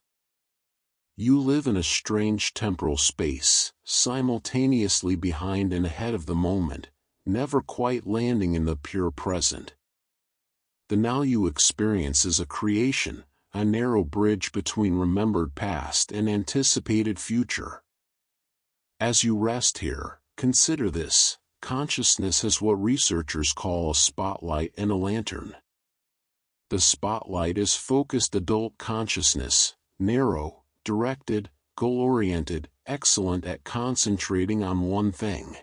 You live in a strange temporal space, simultaneously behind and ahead of the moment, never quite landing in the pure present. The now you experience is a creation, a narrow bridge between remembered past and anticipated future. As you rest here, consider this: consciousness has what researchers call a spotlight and a lantern. The spotlight is focused adult consciousness, narrow, directed, goal-oriented, excellent at concentrating on one thing.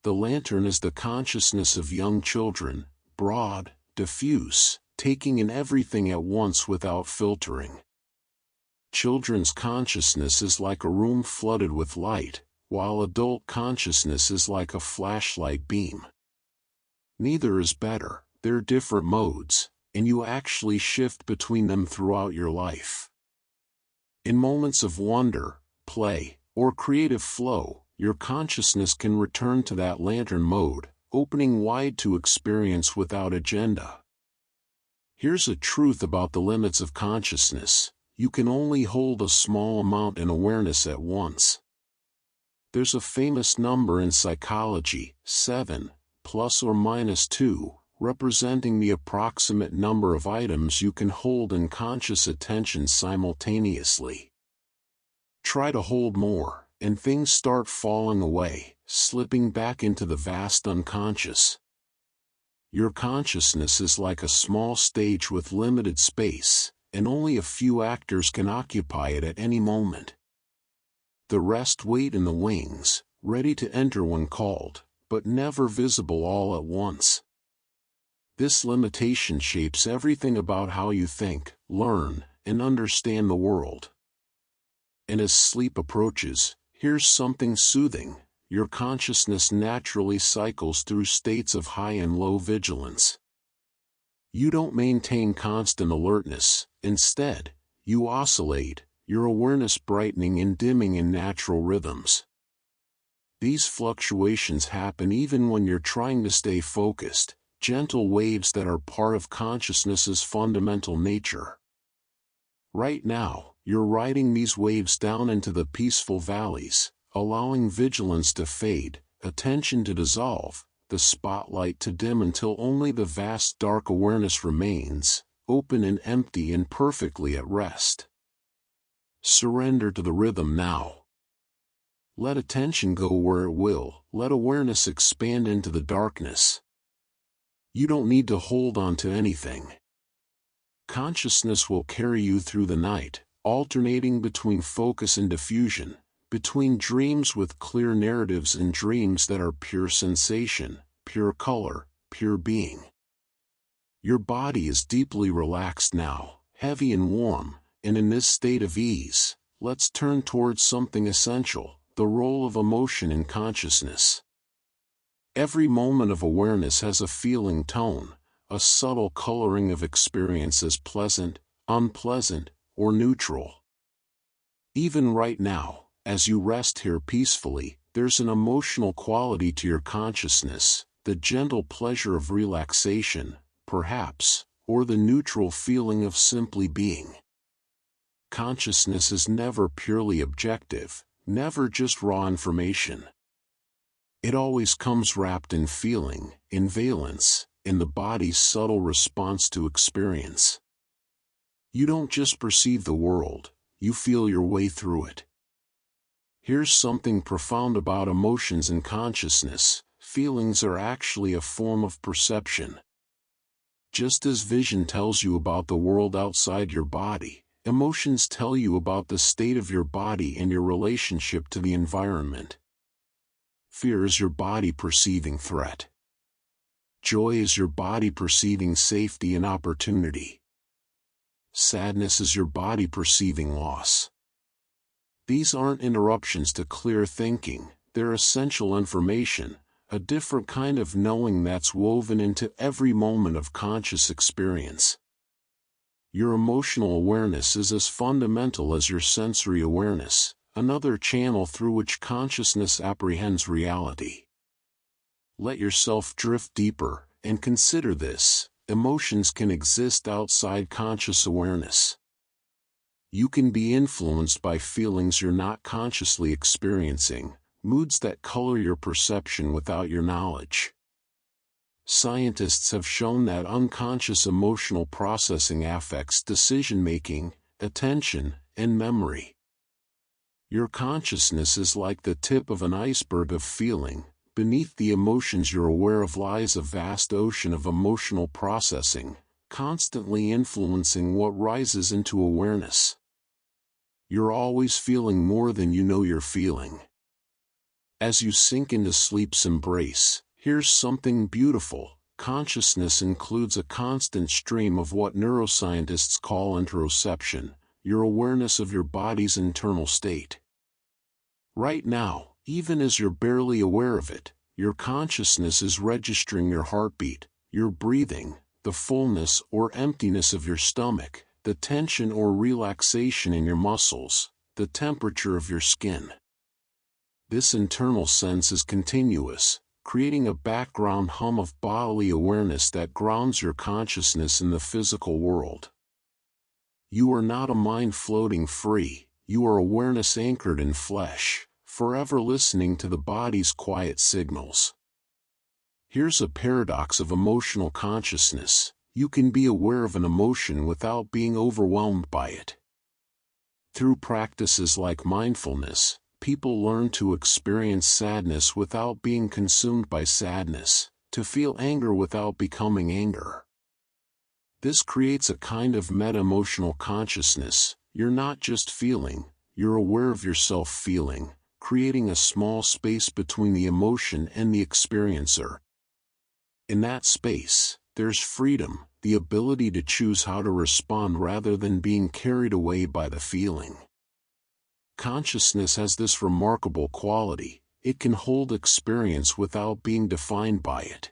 The lantern is the consciousness of young children, broad, diffuse, taking in everything at once without filtering. Children's consciousness is like a room flooded with light, while adult consciousness is like a flashlight beam. Neither is better, they're different modes, and you actually shift between them throughout your life. In moments of wonder, play, or creative flow, your consciousness can return to that lantern mode, opening wide to experience without agenda. Here's a truth about the limits of consciousness: you can only hold a small amount in awareness at once. There's a famous number in psychology, 7, plus or minus 2, representing the approximate number of items you can hold in conscious attention simultaneously. Try to hold more, and things start falling away, slipping back into the vast unconscious. Your consciousness is like a small stage with limited space, and only a few actors can occupy it at any moment. The rest wait in the wings, ready to enter when called, but never visible all at once. This limitation shapes everything about how you think, learn, and understand the world. And as sleep approaches, here's something soothing: your consciousness naturally cycles through states of high and low vigilance. You don't maintain constant alertness, instead, you oscillate, your awareness brightening and dimming in natural rhythms. These fluctuations happen even when you're trying to stay focused, gentle waves that are part of consciousness's fundamental nature. Right now, you're riding these waves down into the peaceful valleys, allowing vigilance to fade, attention to dissolve, the spotlight to dim until only the vast dark awareness remains, open and empty and perfectly at rest. Surrender to the rhythm now. Let attention go where it will, let awareness expand into the darkness. You don't need to hold on to anything. Consciousness will carry you through the night, alternating between focus and diffusion, between dreams with clear narratives and dreams that are pure sensation, pure color, pure being. Your body is deeply relaxed now, heavy and warm, and in this state of ease, let's turn towards something essential: the role of emotion in consciousness. Every moment of awareness has a feeling tone, a subtle coloring of experience as pleasant, unpleasant, or neutral. Even right now, as you rest here peacefully, there's an emotional quality to your consciousness, the gentle pleasure of relaxation, perhaps, or the neutral feeling of simply being. Consciousness is never purely objective, never just raw information. It always comes wrapped in feeling, in valence, in the body's subtle response to experience. You don't just perceive the world, you feel your way through it. Here's something profound about emotions and consciousness: feelings are actually a form of perception. Just as vision tells you about the world outside your body, emotions tell you about the state of your body and your relationship to the environment. Fear is your body perceiving threat. Joy is your body perceiving safety and opportunity. Sadness is your body perceiving loss. These aren't interruptions to clear thinking, they're essential information, a different kind of knowing that's woven into every moment of conscious experience. Your emotional awareness is as fundamental as your sensory awareness, another channel through which consciousness apprehends reality. Let yourself drift deeper, and consider this: emotions can exist outside conscious awareness. You can be influenced by feelings you're not consciously experiencing, moods that color your perception without your knowledge. Scientists have shown that unconscious emotional processing affects decision-making, attention, and memory. Your consciousness is like the tip of an iceberg of feeling. Beneath the emotions you're aware of lies a vast ocean of emotional processing, constantly influencing what rises into awareness. You're always feeling more than you know you're feeling. As you sink into sleep's embrace, here's something beautiful: consciousness includes a constant stream of what neuroscientists call interoception, your awareness of your body's internal state. Right now, even as you're barely aware of it, your consciousness is registering your heartbeat, your breathing, the fullness or emptiness of your stomach, the tension or relaxation in your muscles, the temperature of your skin. This internal sense is continuous, creating a background hum of bodily awareness that grounds your consciousness in the physical world. You are not a mind floating free, you are awareness anchored in flesh, forever listening to the body's quiet signals. Here's a paradox of emotional consciousness: you can be aware of an emotion without being overwhelmed by it. Through practices like mindfulness, people learn to experience sadness without being consumed by sadness, to feel anger without becoming anger. This creates a kind of meta-emotional consciousness. You're not just feeling, you're aware of yourself feeling, creating a small space between the emotion and the experiencer. In that space, there's freedom, the ability to choose how to respond rather than being carried away by the feeling. Consciousness has this remarkable quality: it can hold experience without being defined by it.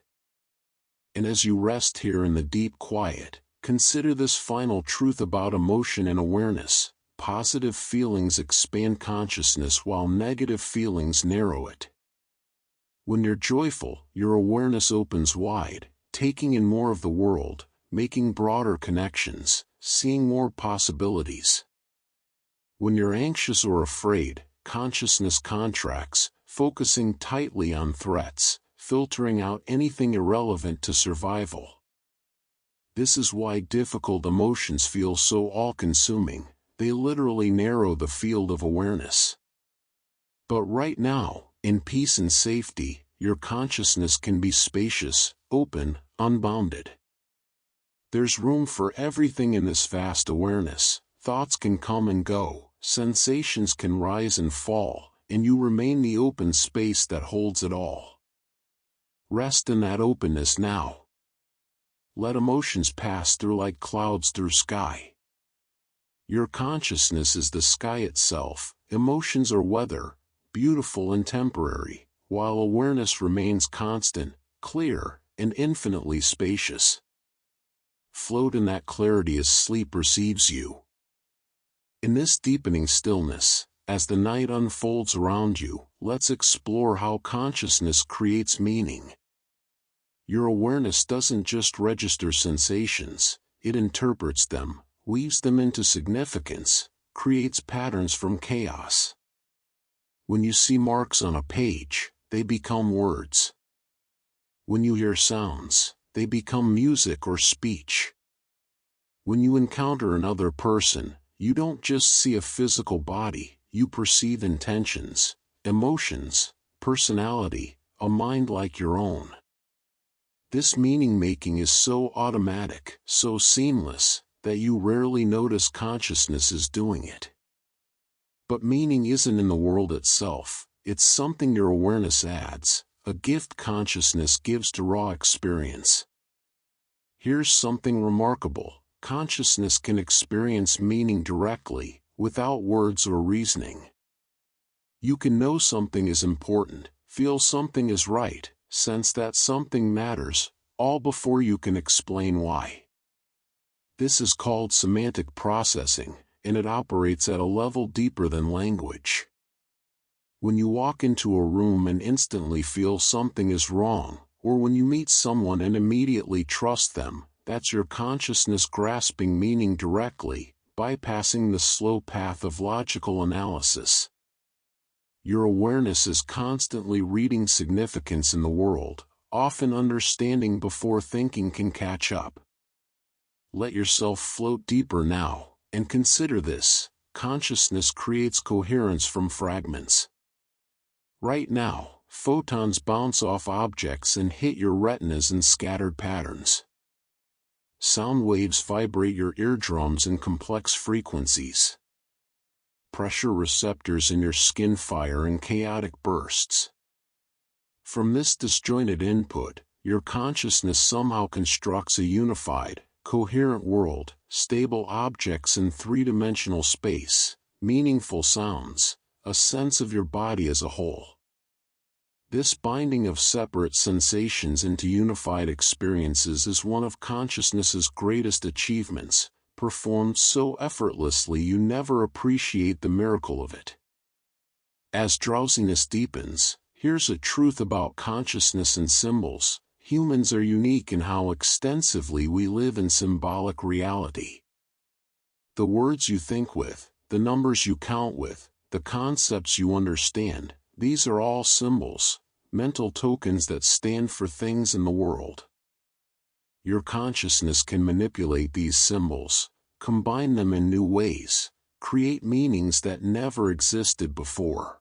And as you rest here in the deep quiet, consider this final truth about emotion and awareness: positive feelings expand consciousness while negative feelings narrow it. When you're joyful, your awareness opens wide, taking in more of the world, making broader connections, seeing more possibilities. When you're anxious or afraid, consciousness contracts, focusing tightly on threats, filtering out anything irrelevant to survival. This is why difficult emotions feel so all-consuming. They literally narrow the field of awareness. But right now, in peace and safety, your consciousness can be spacious, open, unbounded. There's room for everything in this vast awareness. Thoughts can come and go, sensations can rise and fall, and you remain the open space that holds it all. Rest in that openness now. Let emotions pass through like clouds through sky. Your consciousness is the sky itself. Emotions are weather, beautiful and temporary, while awareness remains constant, clear, and infinitely spacious. Float in that clarity as sleep receives you. In this deepening stillness, as the night unfolds around you, let's explore how consciousness creates meaning. Your awareness doesn't just register sensations, it interprets them, weaves them into significance, creates patterns from chaos. When you see marks on a page, they become words. When you hear sounds, they become music or speech. When you encounter another person, you don't just see a physical body, you perceive intentions, emotions, personality, a mind like your own. This meaning-making is so automatic, so seamless, that you rarely notice consciousness is doing it. But meaning isn't in the world itself, it's something your awareness adds, a gift consciousness gives to raw experience. Here's something remarkable: consciousness can experience meaning directly, without words or reasoning. You can know something is important, feel something is right, sense that something matters, all before you can explain why. This is called semantic processing, and it operates at a level deeper than language. When you walk into a room and instantly feel something is wrong, or when you meet someone and immediately trust them, that's your consciousness grasping meaning directly, bypassing the slow path of logical analysis. Your awareness is constantly reading significance in the world, often understanding before thinking can catch up. Let yourself float deeper now, and consider this: consciousness creates coherence from fragments. Right now, photons bounce off objects and hit your retinas in scattered patterns. Sound waves vibrate your eardrums in complex frequencies. Pressure receptors in your skin fire in chaotic bursts. From this disjointed input, your consciousness somehow constructs a unified, coherent world, stable objects in three-dimensional space, meaningful sounds, a sense of your body as a whole. This binding of separate sensations into unified experiences is one of consciousness's greatest achievements, performed so effortlessly you never appreciate the miracle of it. As drowsiness deepens, here's a truth about consciousness and symbols: humans are unique in how extensively we live in symbolic reality. The words you think with, the numbers you count with, the concepts you understand, these are all symbols, mental tokens that stand for things in the world. Your consciousness can manipulate these symbols, combine them in new ways, create meanings that never existed before.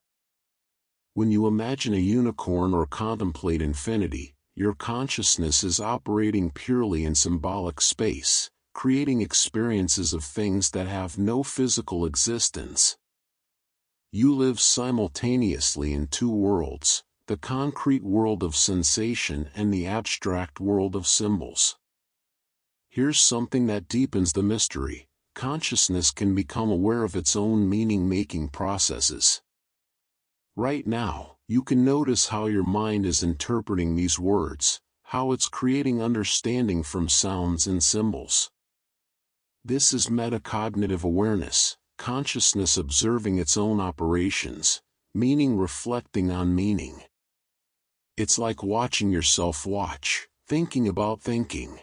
When you imagine a unicorn or contemplate infinity, your consciousness is operating purely in symbolic space, creating experiences of things that have no physical existence. You live simultaneously in two worlds: the concrete world of sensation and the abstract world of symbols. Here's something that deepens the mystery: consciousness can become aware of its own meaning-making processes. Right now, you can notice how your mind is interpreting these words, how it's creating understanding from sounds and symbols. This is metacognitive awareness, consciousness observing its own operations, meaning reflecting on meaning. It's like watching yourself watch, thinking about thinking.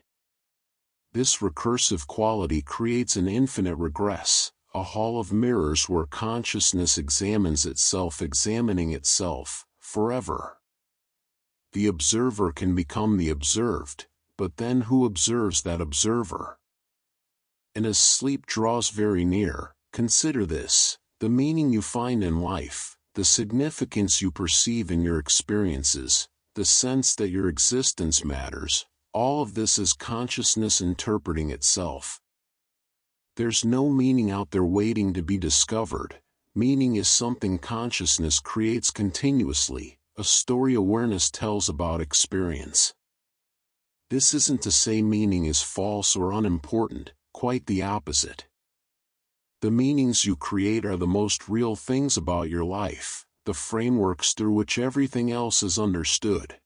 This recursive quality creates an infinite regress, a hall of mirrors where consciousness examines itself, examining itself, forever. The observer can become the observed, but then who observes that observer? And as sleep draws very near, consider this: the meaning you find in life, the significance you perceive in your experiences, the sense that your existence matters, all of this is consciousness interpreting itself. There's no meaning out there waiting to be discovered. Meaning is something consciousness creates continuously, a story awareness tells about experience. This isn't to say meaning is false or unimportant, quite the opposite. The meanings you create are the most real things about your life, the frameworks through which everything else is understood.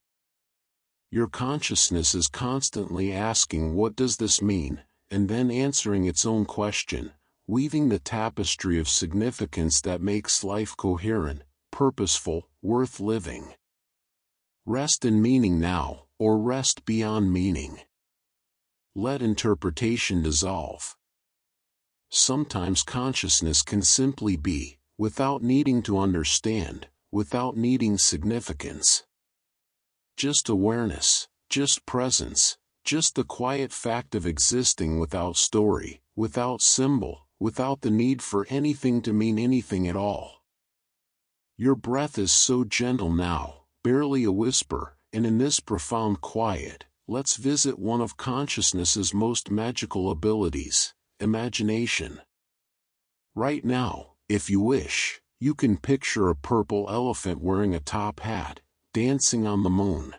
Your consciousness is constantly asking, what does this mean, and then answering its own question, weaving the tapestry of significance that makes life coherent, purposeful, worth living. Rest in meaning now, or rest beyond meaning. Let interpretation dissolve. Sometimes consciousness can simply be, without needing to understand, without needing significance. Just awareness, just presence, Just the quiet fact of existing without story, without symbol, without the need for anything to mean anything at all. Your breath is so gentle now, barely a whisper, and in this profound quiet, let's visit one of consciousness's most magical abilities, imagination. Right now, if you wish, you can picture a purple elephant wearing a top hat, dancing on the moon.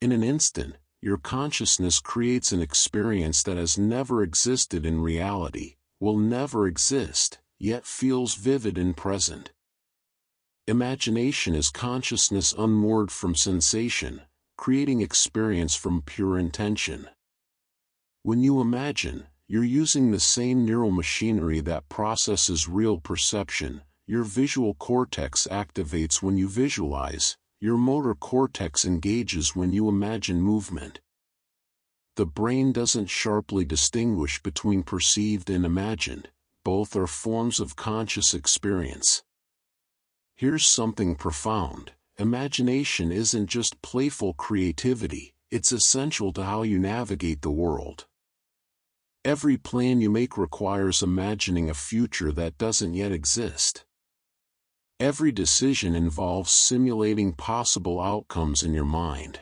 In an instant, your consciousness creates an experience that has never existed in reality, will never exist, yet feels vivid and present. Imagination is consciousness unmoored from sensation, creating experience from pure intention. When you imagine, you're using the same neural machinery that processes real perception. Your visual cortex activates when you visualize, your motor cortex engages when you imagine movement. The brain doesn't sharply distinguish between perceived and imagined, both are forms of conscious experience. Here's something profound: imagination isn't just playful creativity, it's essential to how you navigate the world. Every plan you make requires imagining a future that doesn't yet exist. Every decision involves simulating possible outcomes in your mind.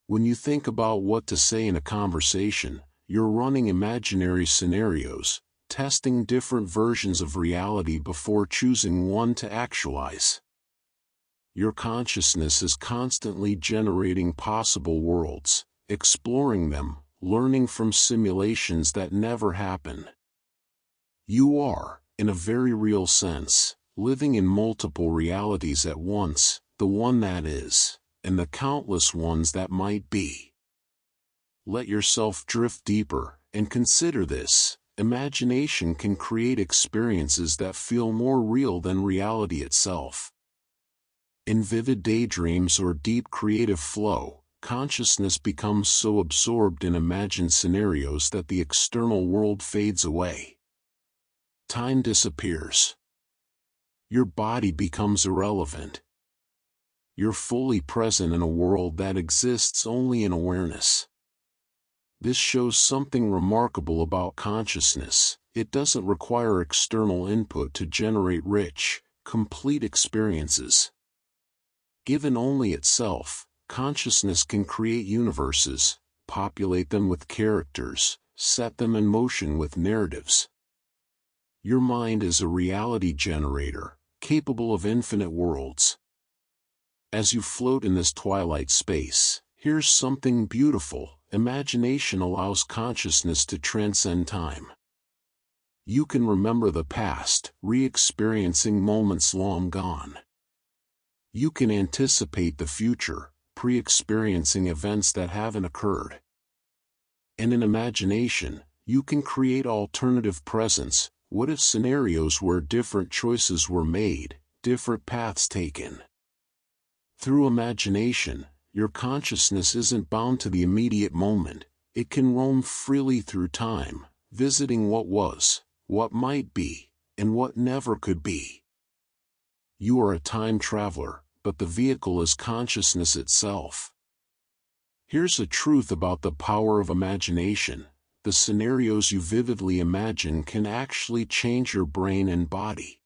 When you think about what to say in a conversation, you're running imaginary scenarios, testing different versions of reality before choosing one to actualize. Your consciousness is constantly generating possible worlds, exploring them, learning from simulations that never happen. You are, in a very real sense, living in multiple realities at once, the one that is, and the countless ones that might be. Let yourself drift deeper, and consider this: imagination can create experiences that feel more real than reality itself. In vivid daydreams or deep creative flow, consciousness becomes so absorbed in imagined scenarios that the external world fades away. Time disappears. Your body becomes irrelevant. You're fully present in a world that exists only in awareness. This shows something remarkable about consciousness: it doesn't require external input to generate rich, complete experiences. Given only itself, consciousness can create universes, populate them with characters, set them in motion with narratives. Your mind is a reality generator, capable of infinite worlds. As you float in this twilight space, here's something beautiful: imagination allows consciousness to transcend time. You can remember the past, re-experiencing moments long gone. You can anticipate the future, pre-experiencing events that haven't occurred. And in imagination, you can create alternative presents, what-if scenarios where different choices were made, different paths taken. Through imagination, your consciousness isn't bound to the immediate moment, it can roam freely through time, visiting what was, what might be, and what never could be. You are a time traveler, but the vehicle is consciousness itself. Here's a truth about the power of imagination: the scenarios you vividly imagine can actually change your brain and body.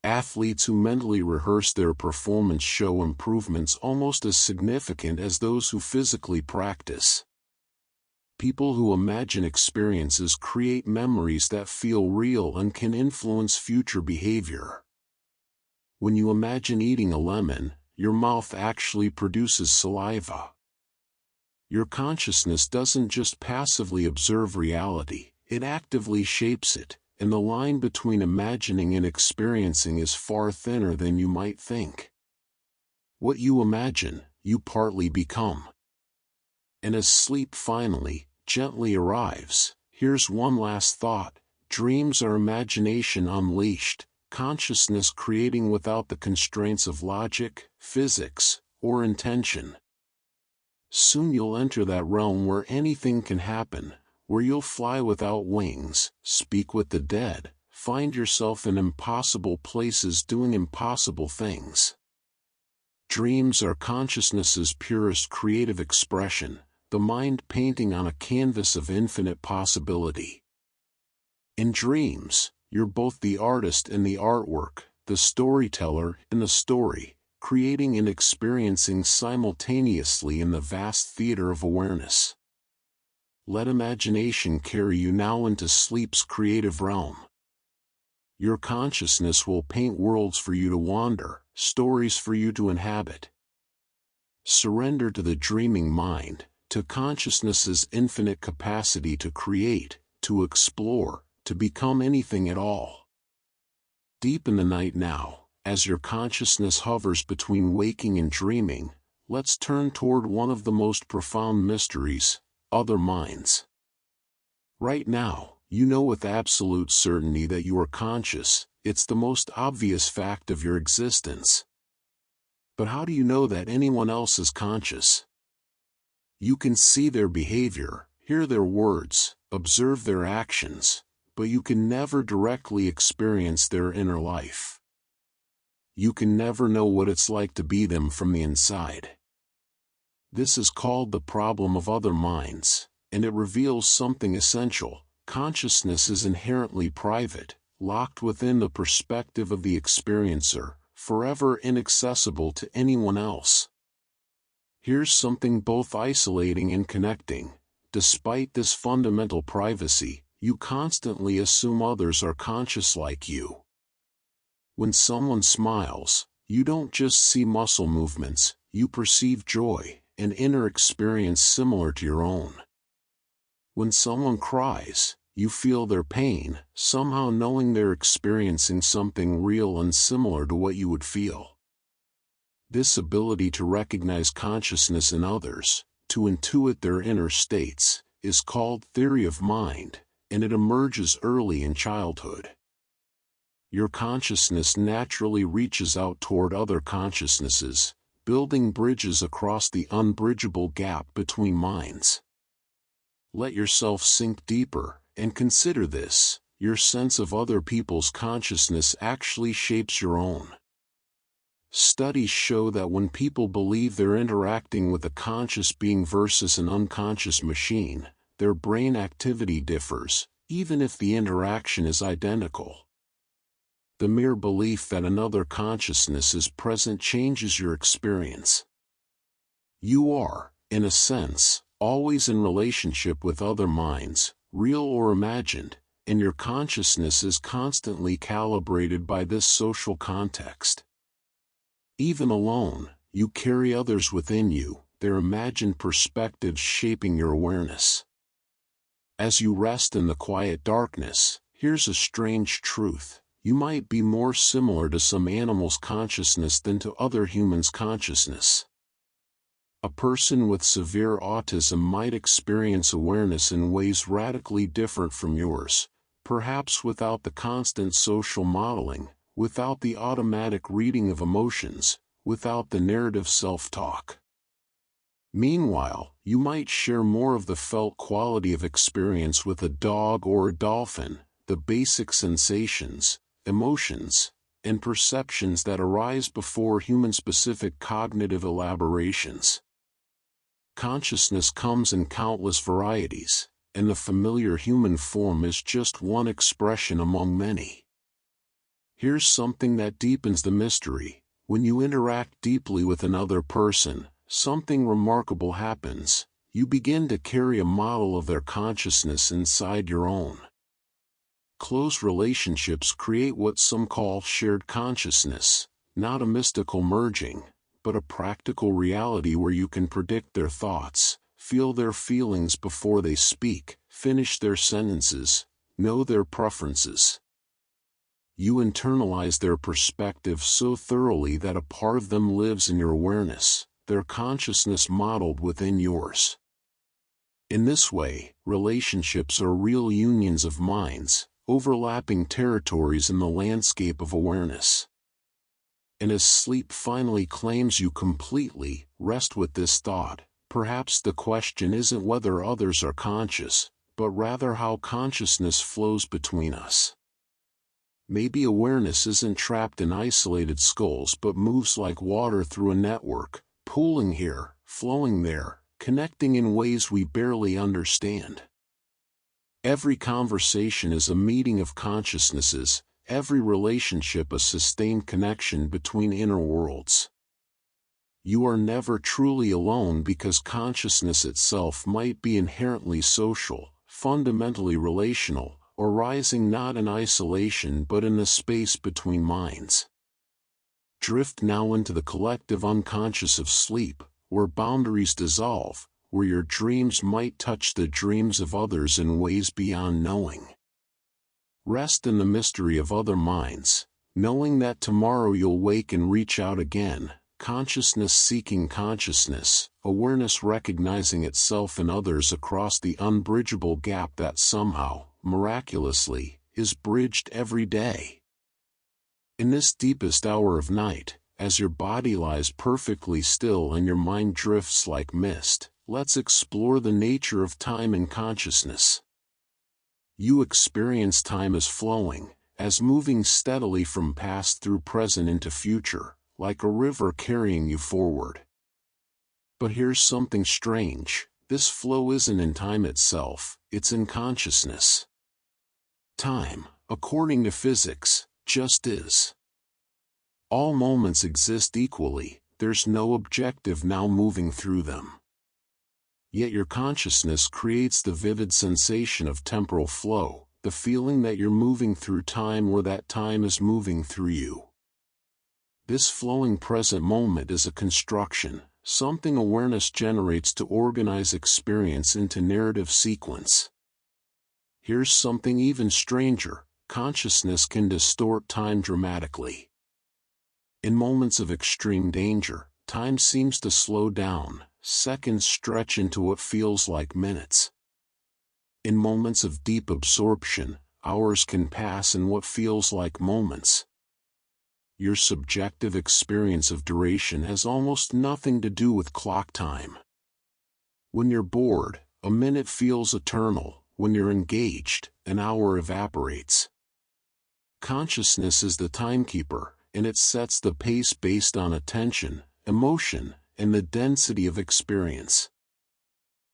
Athletes who mentally rehearse their performance show improvements almost as significant as those who physically practice. People who imagine experiences create memories that feel real and can influence future behavior. When you imagine eating a lemon, your mouth actually produces saliva. Your consciousness doesn't just passively observe reality, it actively shapes it, and the line between imagining and experiencing is far thinner than you might think. What you imagine, you partly become. And as sleep finally, gently arrives, here's one last thought: dreams are imagination unleashed, consciousness creating without the constraints of logic, physics, or intention. Soon you'll enter that realm where anything can happen, where you'll fly without wings, speak with the dead, find yourself in impossible places doing impossible things. Dreams are consciousness's purest creative expression, the mind painting on a canvas of infinite possibility. In dreams, you're both the artist and the artwork, the storyteller and the story, creating and experiencing simultaneously in the vast theater of awareness. Let imagination carry you now into sleep's creative realm. Your consciousness will paint worlds for you to wander, stories for you to inhabit. Surrender to the dreaming mind, to consciousness's infinite capacity to create, to explore, to become anything at all. Deep in the night now, as your consciousness hovers between waking and dreaming, let's turn toward one of the most profound mysteries, other minds. Right now, you know with absolute certainty that you are conscious. It's the most obvious fact of your existence. But how do you know that anyone else is conscious? You can see their behavior, hear their words, observe their actions, but you can never directly experience their inner life. You can never know what it's like to be them from the inside. This is called the problem of other minds, and it reveals something essential. Consciousness is inherently private, locked within the perspective of the experiencer, forever inaccessible to anyone else. Here's something both isolating and connecting. Despite this fundamental privacy, you constantly assume others are conscious like you. When someone smiles, you don't just see muscle movements, you perceive joy, an inner experience similar to your own. When someone cries, you feel their pain, somehow knowing they're experiencing something real and similar to what you would feel. This ability to recognize consciousness in others, to intuit their inner states, is called theory of mind, and it emerges early in childhood. Your consciousness naturally reaches out toward other consciousnesses, building bridges across the unbridgeable gap between minds. Let yourself sink deeper, and consider this: your sense of other people's consciousness actually shapes your own. Studies show that when people believe they're interacting with a conscious being versus an unconscious machine, their brain activity differs, even if the interaction is identical. The mere belief that another consciousness is present changes your experience. You are, in a sense, always in relationship with other minds, real or imagined, and your consciousness is constantly calibrated by this social context. Even alone, you carry others within you, their imagined perspectives shaping your awareness. As you rest in the quiet darkness, here's a strange truth: you might be more similar to some animals' consciousness than to other humans' consciousness. A person with severe autism might experience awareness in ways radically different from yours, perhaps without the constant social modeling, without the automatic reading of emotions, without the narrative self-talk. Meanwhile, you might share more of the felt quality of experience with a dog or a dolphin, the basic sensations, emotions, and perceptions that arise before human-specific cognitive elaborations. Consciousness comes in countless varieties, and the familiar human form is just one expression among many. Here's something that deepens the mystery: when you interact deeply with another person, something remarkable happens. You begin to carry a model of their consciousness inside your own. Close relationships create what some call shared consciousness, not a mystical merging, but a practical reality where you can predict their thoughts, feel their feelings before they speak, finish their sentences, know their preferences. You internalize their perspective so thoroughly that a part of them lives in your awareness, their consciousness modeled within yours. In this way, relationships are real unions of minds, overlapping territories in the landscape of awareness. And as sleep finally claims you completely, rest with this thought: perhaps the question isn't whether others are conscious, but rather how consciousness flows between us. Maybe awareness isn't trapped in isolated skulls but moves like water through a network, pooling here, flowing there, connecting in ways we barely understand. Every conversation is a meeting of consciousnesses, every relationship a sustained connection between inner worlds. You are never truly alone because consciousness itself might be inherently social, fundamentally relational, or rising not in isolation but in the space between minds. Drift now into the collective unconscious of sleep, where boundaries dissolve, where your dreams might touch the dreams of others in ways beyond knowing. Rest in the mystery of other minds, knowing that tomorrow you'll wake and reach out again, consciousness seeking consciousness, awareness recognizing itself in others across the unbridgeable gap that somehow, miraculously, is bridged every day. In this deepest hour of night, as your body lies perfectly still and your mind drifts like mist, let's explore the nature of time and consciousness. You experience time as flowing, as moving steadily from past through present into future, like a river carrying you forward. But here's something strange, this flow isn't in time itself, it's in consciousness. Time, according to physics, just is. All moments exist equally, there's no objective now moving through them. Yet your consciousness creates the vivid sensation of temporal flow, the feeling that you're moving through time or that time is moving through you. This flowing present moment is a construction, something awareness generates to organize experience into narrative sequence. Here's something even stranger, consciousness can distort time dramatically. In moments of extreme danger, time seems to slow down, seconds stretch into what feels like minutes. In moments of deep absorption, hours can pass in what feels like moments. Your subjective experience of duration has almost nothing to do with clock time. When you're bored, a minute feels eternal. When you're engaged, an hour evaporates. Consciousness is the timekeeper, and it sets the pace based on attention, emotion, and the density of experience.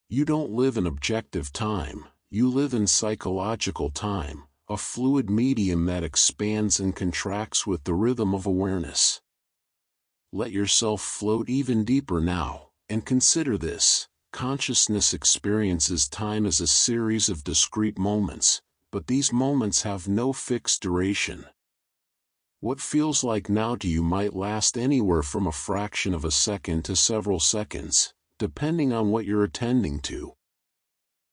You don't live in objective time, you live in psychological time, a fluid medium that expands and contracts with the rhythm of awareness. Let yourself float even deeper now, and consider this. Consciousness experiences time as a series of discrete moments, but these moments have no fixed duration. What feels like now to you might last anywhere from a fraction of a second to several seconds, depending on what you're attending to.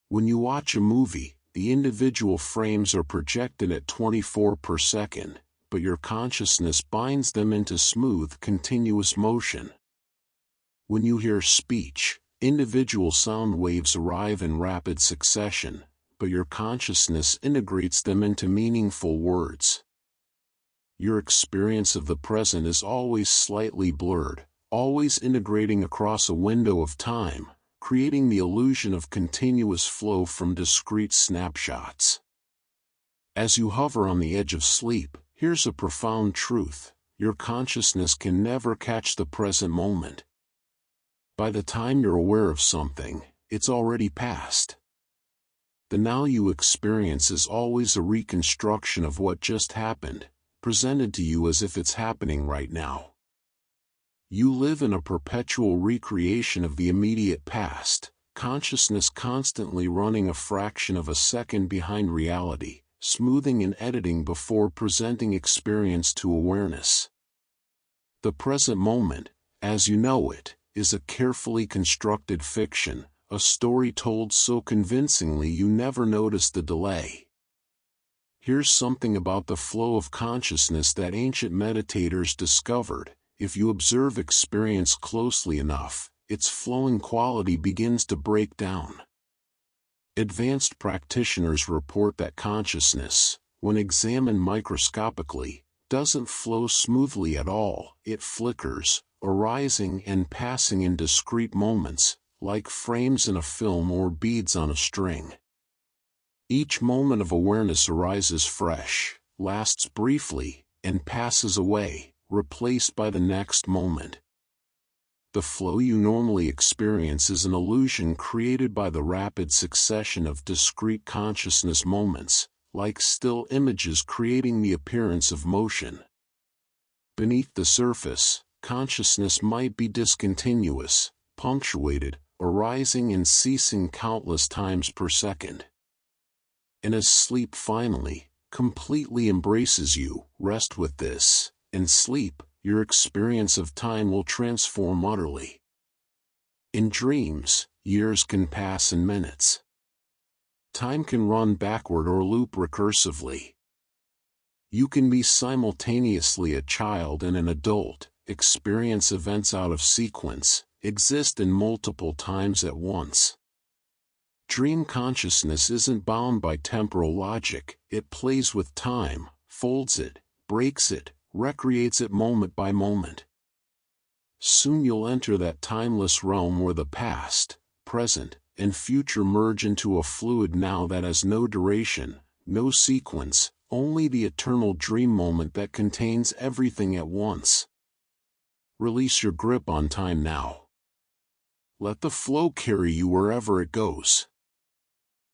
When you watch a movie, the individual frames are projected at 24 per second, but your consciousness binds them into smooth, continuous motion. When you hear speech, individual sound waves arrive in rapid succession, but your consciousness integrates them into meaningful words. Your experience of the present is always slightly blurred, always integrating across a window of time, creating the illusion of continuous flow from discrete snapshots. As you hover on the edge of sleep, here's a profound truth: your consciousness can never catch the present moment. By the time you're aware of something, it's already past. The now you experience is always a reconstruction of what just happened, presented to you as if it's happening right now. You live in a perpetual recreation of the immediate past, consciousness constantly running a fraction of a second behind reality, smoothing and editing before presenting experience to awareness. The present moment, as you know it, is a carefully constructed fiction, a story told so convincingly you never notice the delay. Here's something about the flow of consciousness that ancient meditators discovered: if you observe experience closely enough, its flowing quality begins to break down. Advanced practitioners report that consciousness, when examined microscopically, doesn't flow smoothly at all. It flickers, arising and passing in discrete moments, like frames in a film or beads on a string. Each moment of awareness arises fresh, lasts briefly, and passes away, replaced by the next moment. The flow you normally experience is an illusion created by the rapid succession of discrete consciousness moments, like still images creating the appearance of motion. Beneath the surface, consciousness might be discontinuous, punctuated, or rising and ceasing countless times per second. And as sleep finally, completely embraces you, rest with this. In sleep, your experience of time will transform utterly. In dreams, years can pass in minutes. Time can run backward or loop recursively. You can be simultaneously a child and an adult, experience events out of sequence, exist in multiple times at once. Dream consciousness isn't bound by temporal logic, it plays with time, folds it, breaks it, recreates it moment by moment. Soon you'll enter that timeless realm where the past, present, and future merge into a fluid now that has no duration, no sequence, only the eternal dream moment that contains everything at once. Release your grip on time now. Let the flow carry you wherever it goes.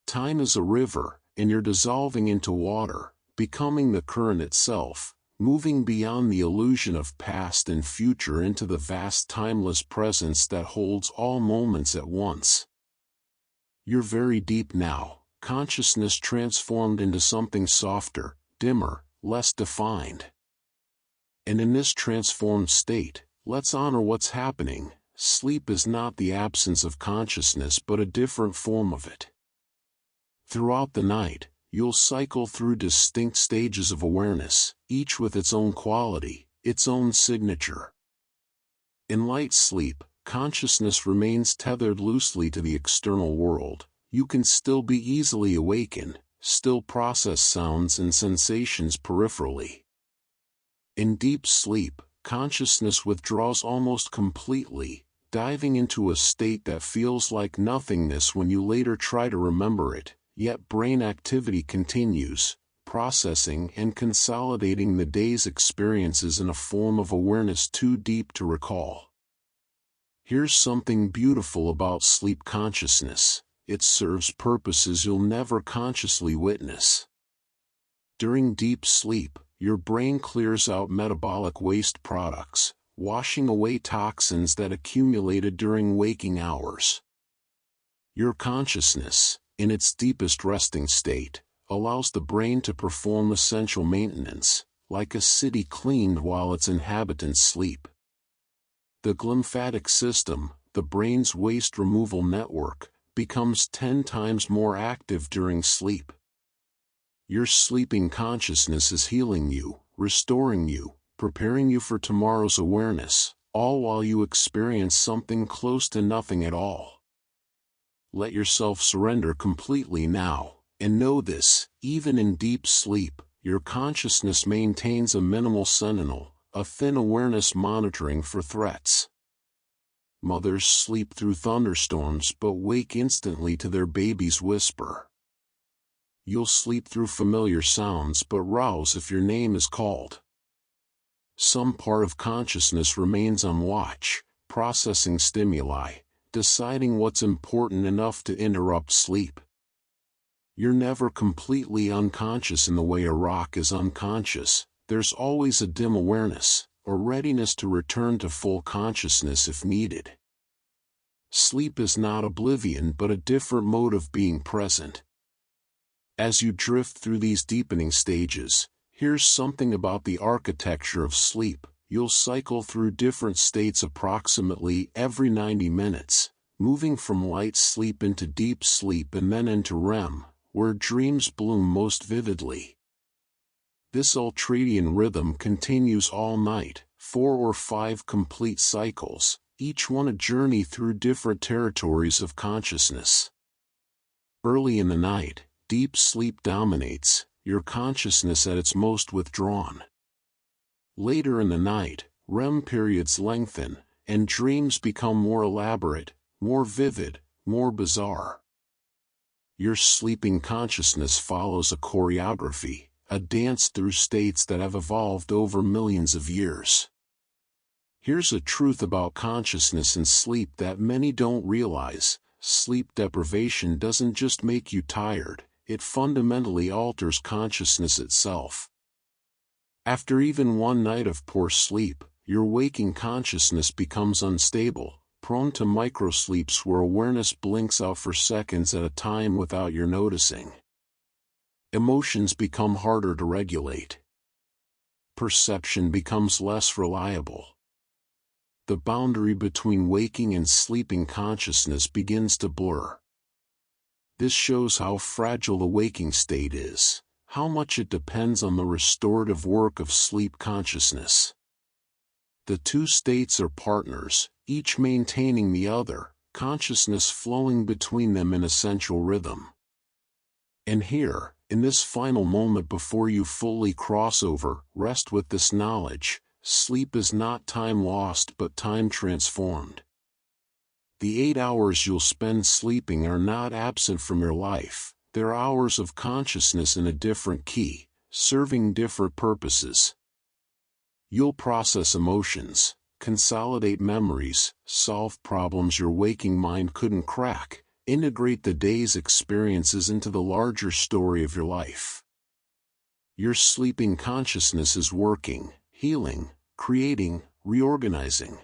Time is a river, and you're dissolving into water, becoming the current itself, moving beyond the illusion of past and future into the vast timeless presence that holds all moments at once. You're very deep now, consciousness transformed into something softer, dimmer, less defined. And in this transformed state, let's honor what's happening. Sleep is not the absence of consciousness but a different form of it. Throughout the night, you'll cycle through distinct stages of awareness, each with its own quality, its own signature. In light sleep, consciousness remains tethered loosely to the external world. You can still be easily awakened, still process sounds and sensations peripherally. In deep sleep, consciousness withdraws almost completely, diving into a state that feels like nothingness when you later try to remember it, yet brain activity continues, processing and consolidating the day's experiences in a form of awareness too deep to recall. Here's something beautiful about sleep consciousness. It serves purposes you'll never consciously witness. During deep sleep, your brain clears out metabolic waste products, washing away toxins that accumulated during waking hours. Your consciousness, in its deepest resting state, allows the brain to perform essential maintenance, like a city cleaned while its inhabitants sleep. The glymphatic system, the brain's waste removal network, becomes 10 times more active during sleep. Your sleeping consciousness is healing you, restoring you, preparing you for tomorrow's awareness, all while you experience something close to nothing at all. Let yourself surrender completely now, and know this, even in deep sleep, your consciousness maintains a minimal sentinel, a thin awareness monitoring for threats. Mothers sleep through thunderstorms but wake instantly to their baby's whisper. You'll sleep through familiar sounds but rouse if your name is called. Some part of consciousness remains on watch, processing stimuli, deciding what's important enough to interrupt sleep. You're never completely unconscious in the way a rock is unconscious. There's always a dim awareness, or readiness to return to full consciousness if needed. Sleep is not oblivion but a different mode of being present. As you drift through these deepening stages, here's something about the architecture of sleep. You'll cycle through different states approximately every 90 minutes, moving from light sleep into deep sleep and then into REM, where dreams bloom most vividly. This ultradian rhythm continues all night, 4 or 5 complete cycles, each one a journey through different territories of consciousness. Early in the night, deep sleep dominates, your consciousness at its most withdrawn. Later in the night, REM periods lengthen, and dreams become more elaborate, more vivid, more bizarre. Your sleeping consciousness follows a choreography, a dance through states that have evolved over millions of years. Here's a truth about consciousness and sleep that many don't realize. Sleep deprivation doesn't just make you tired, it fundamentally alters consciousness itself. After even one night of poor sleep, your waking consciousness becomes unstable, prone to microsleeps where awareness blinks out for seconds at a time without your noticing. Emotions become harder to regulate. Perception becomes less reliable. The boundary between waking and sleeping consciousness begins to blur. This shows how fragile the waking state is, how much it depends on the restorative work of sleep consciousness. The two states are partners, each maintaining the other, consciousness flowing between them in essential rhythm. And here, in this final moment before you fully cross over, rest with this knowledge: sleep is not time lost but time transformed. The 8 hours you'll spend sleeping are not absent from your life, they're hours of consciousness in a different key, serving different purposes. You'll process emotions, consolidate memories, solve problems your waking mind couldn't crack, integrate the day's experiences into the larger story of your life. Your sleeping consciousness is working, healing, creating, reorganizing.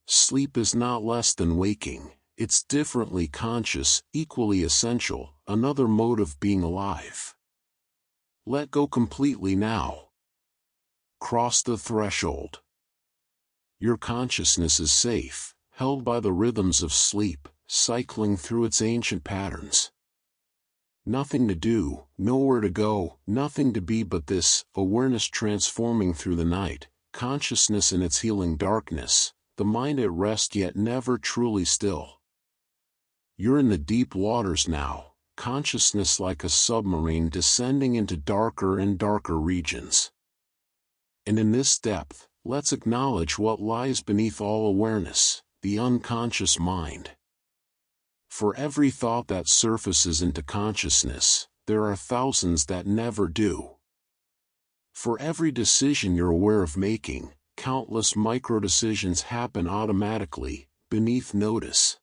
Sleep is not less than waking, it's differently conscious, equally essential, another mode of being alive. Let go completely now. Cross the threshold. Your consciousness is safe, held by the rhythms of sleep, cycling through its ancient patterns. Nothing to do, nowhere to go, nothing to be but this, awareness transforming through the night, consciousness in its healing darkness, the mind at rest yet never truly still. You're in the deep waters now, consciousness like a submarine descending into darker and darker regions. And in this depth, let's acknowledge what lies beneath all awareness: the unconscious mind. For every thought that surfaces into consciousness, there are thousands that never do. For every decision you're aware of making, countless micro-decisions happen automatically, beneath notice.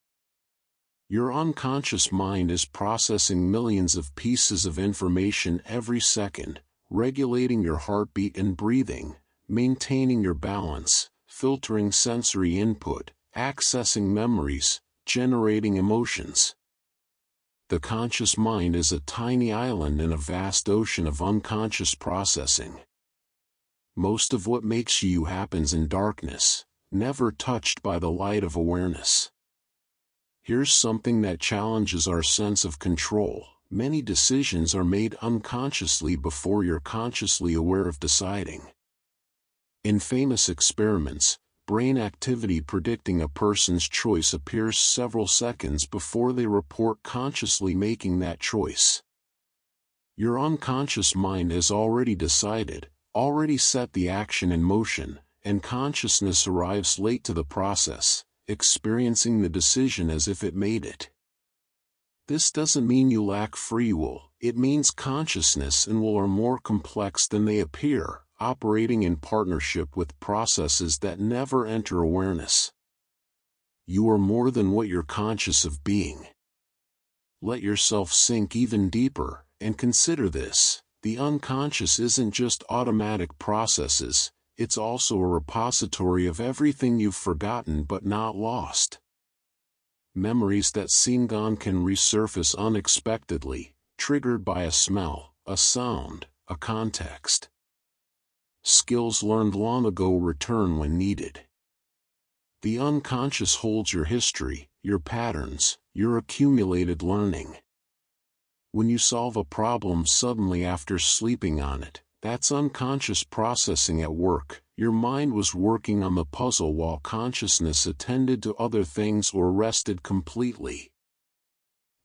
Your unconscious mind is processing millions of pieces of information every second, regulating your heartbeat and breathing, maintaining your balance, filtering sensory input, accessing memories, generating emotions. The conscious mind is a tiny island in a vast ocean of unconscious processing. Most of what makes you happens in darkness, never touched by the light of awareness. Here's something that challenges our sense of control: many decisions are made unconsciously before you're consciously aware of deciding. In famous experiments, brain activity predicting a person's choice appears several seconds before they report consciously making that choice. Your unconscious mind has already decided, already set the action in motion, and consciousness arrives late to the process, experiencing the decision as if it made it. This doesn't mean you lack free will, it means consciousness and will are more complex than they appear, operating in partnership with processes that never enter awareness. You are more than what you're conscious of being. Let yourself sink even deeper, and consider this: the unconscious isn't just automatic processes, it's also a repository of everything you've forgotten but not lost. Memories that seem gone can resurface unexpectedly, triggered by a smell, a sound, a context. Skills learned long ago return when needed. The unconscious holds your history, your patterns, your accumulated learning. When you solve a problem suddenly after sleeping on it, that's unconscious processing at work. Your mind was working on the puzzle while consciousness attended to other things or rested completely.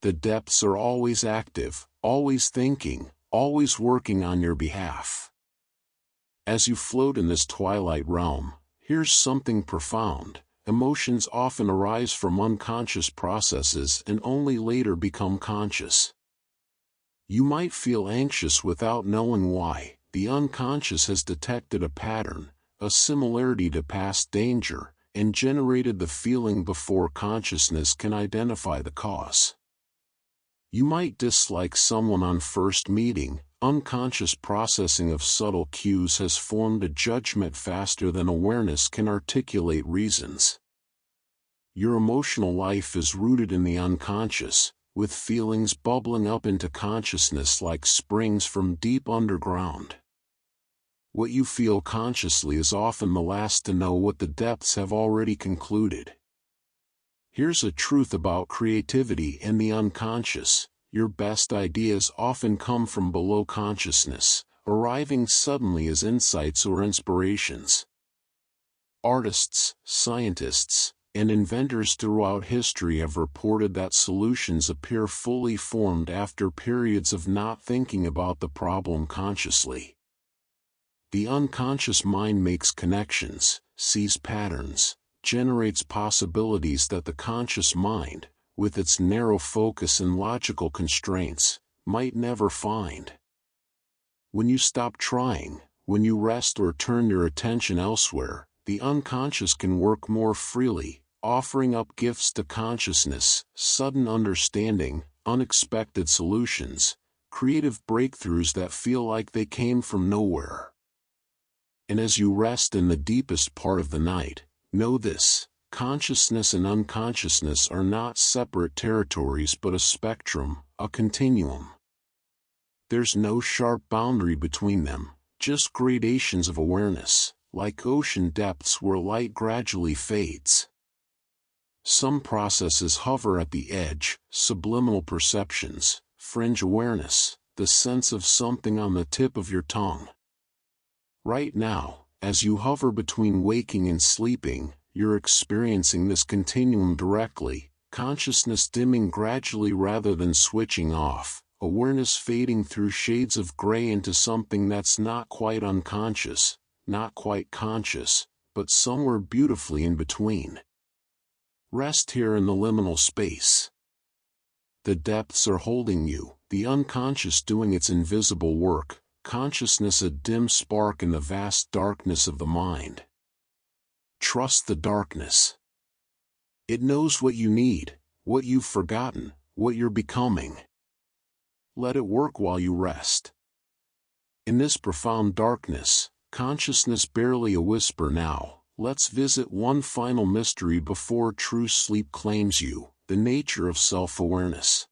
The depths are always active, always thinking, always working on your behalf. As you float in this twilight realm, here's something profound: emotions often arise from unconscious processes and only later become conscious. You might feel anxious without knowing why. The unconscious has detected a pattern, a similarity to past danger, and generated the feeling before consciousness can identify the cause. You might dislike someone on first meeting. Unconscious processing of subtle cues has formed a judgment faster than awareness can articulate reasons. Your emotional life is rooted in the unconscious, with feelings bubbling up into consciousness like springs from deep underground. What you feel consciously is often the last to know what the depths have already concluded. Here's a truth about creativity and the unconscious: your best ideas often come from below consciousness, arriving suddenly as insights or inspirations. Artists, scientists, and inventors throughout history have reported that solutions appear fully formed after periods of not thinking about the problem consciously. The unconscious mind makes connections, sees patterns, generates possibilities that the conscious mind, with its narrow focus and logical constraints, might never find. When you stop trying, when you rest or turn your attention elsewhere, the unconscious can work more freely, offering up gifts to consciousness: sudden understanding, unexpected solutions, creative breakthroughs that feel like they came from nowhere. And as you rest in the deepest part of the night, know this: consciousness and unconsciousness are not separate territories but a spectrum, a continuum. There's no sharp boundary between them, just gradations of awareness, like ocean depths where light gradually fades. Some processes hover at the edge: subliminal perceptions, fringe awareness, the sense of something on the tip of your tongue. Right now, as you hover between waking and sleeping, you're experiencing this continuum directly: consciousness dimming gradually rather than switching off, awareness fading through shades of gray into something that's not quite unconscious, not quite conscious, but somewhere beautifully in between. Rest here in the liminal space. The depths are holding you, the unconscious doing its invisible work, consciousness a dim spark in the vast darkness of the mind. Trust the darkness. It knows what you need, what you've forgotten, what you're becoming. Let it work while you rest. In this profound darkness, consciousness barely a whisper now. Let's visit one final mystery before true sleep claims you: the nature of self-awareness.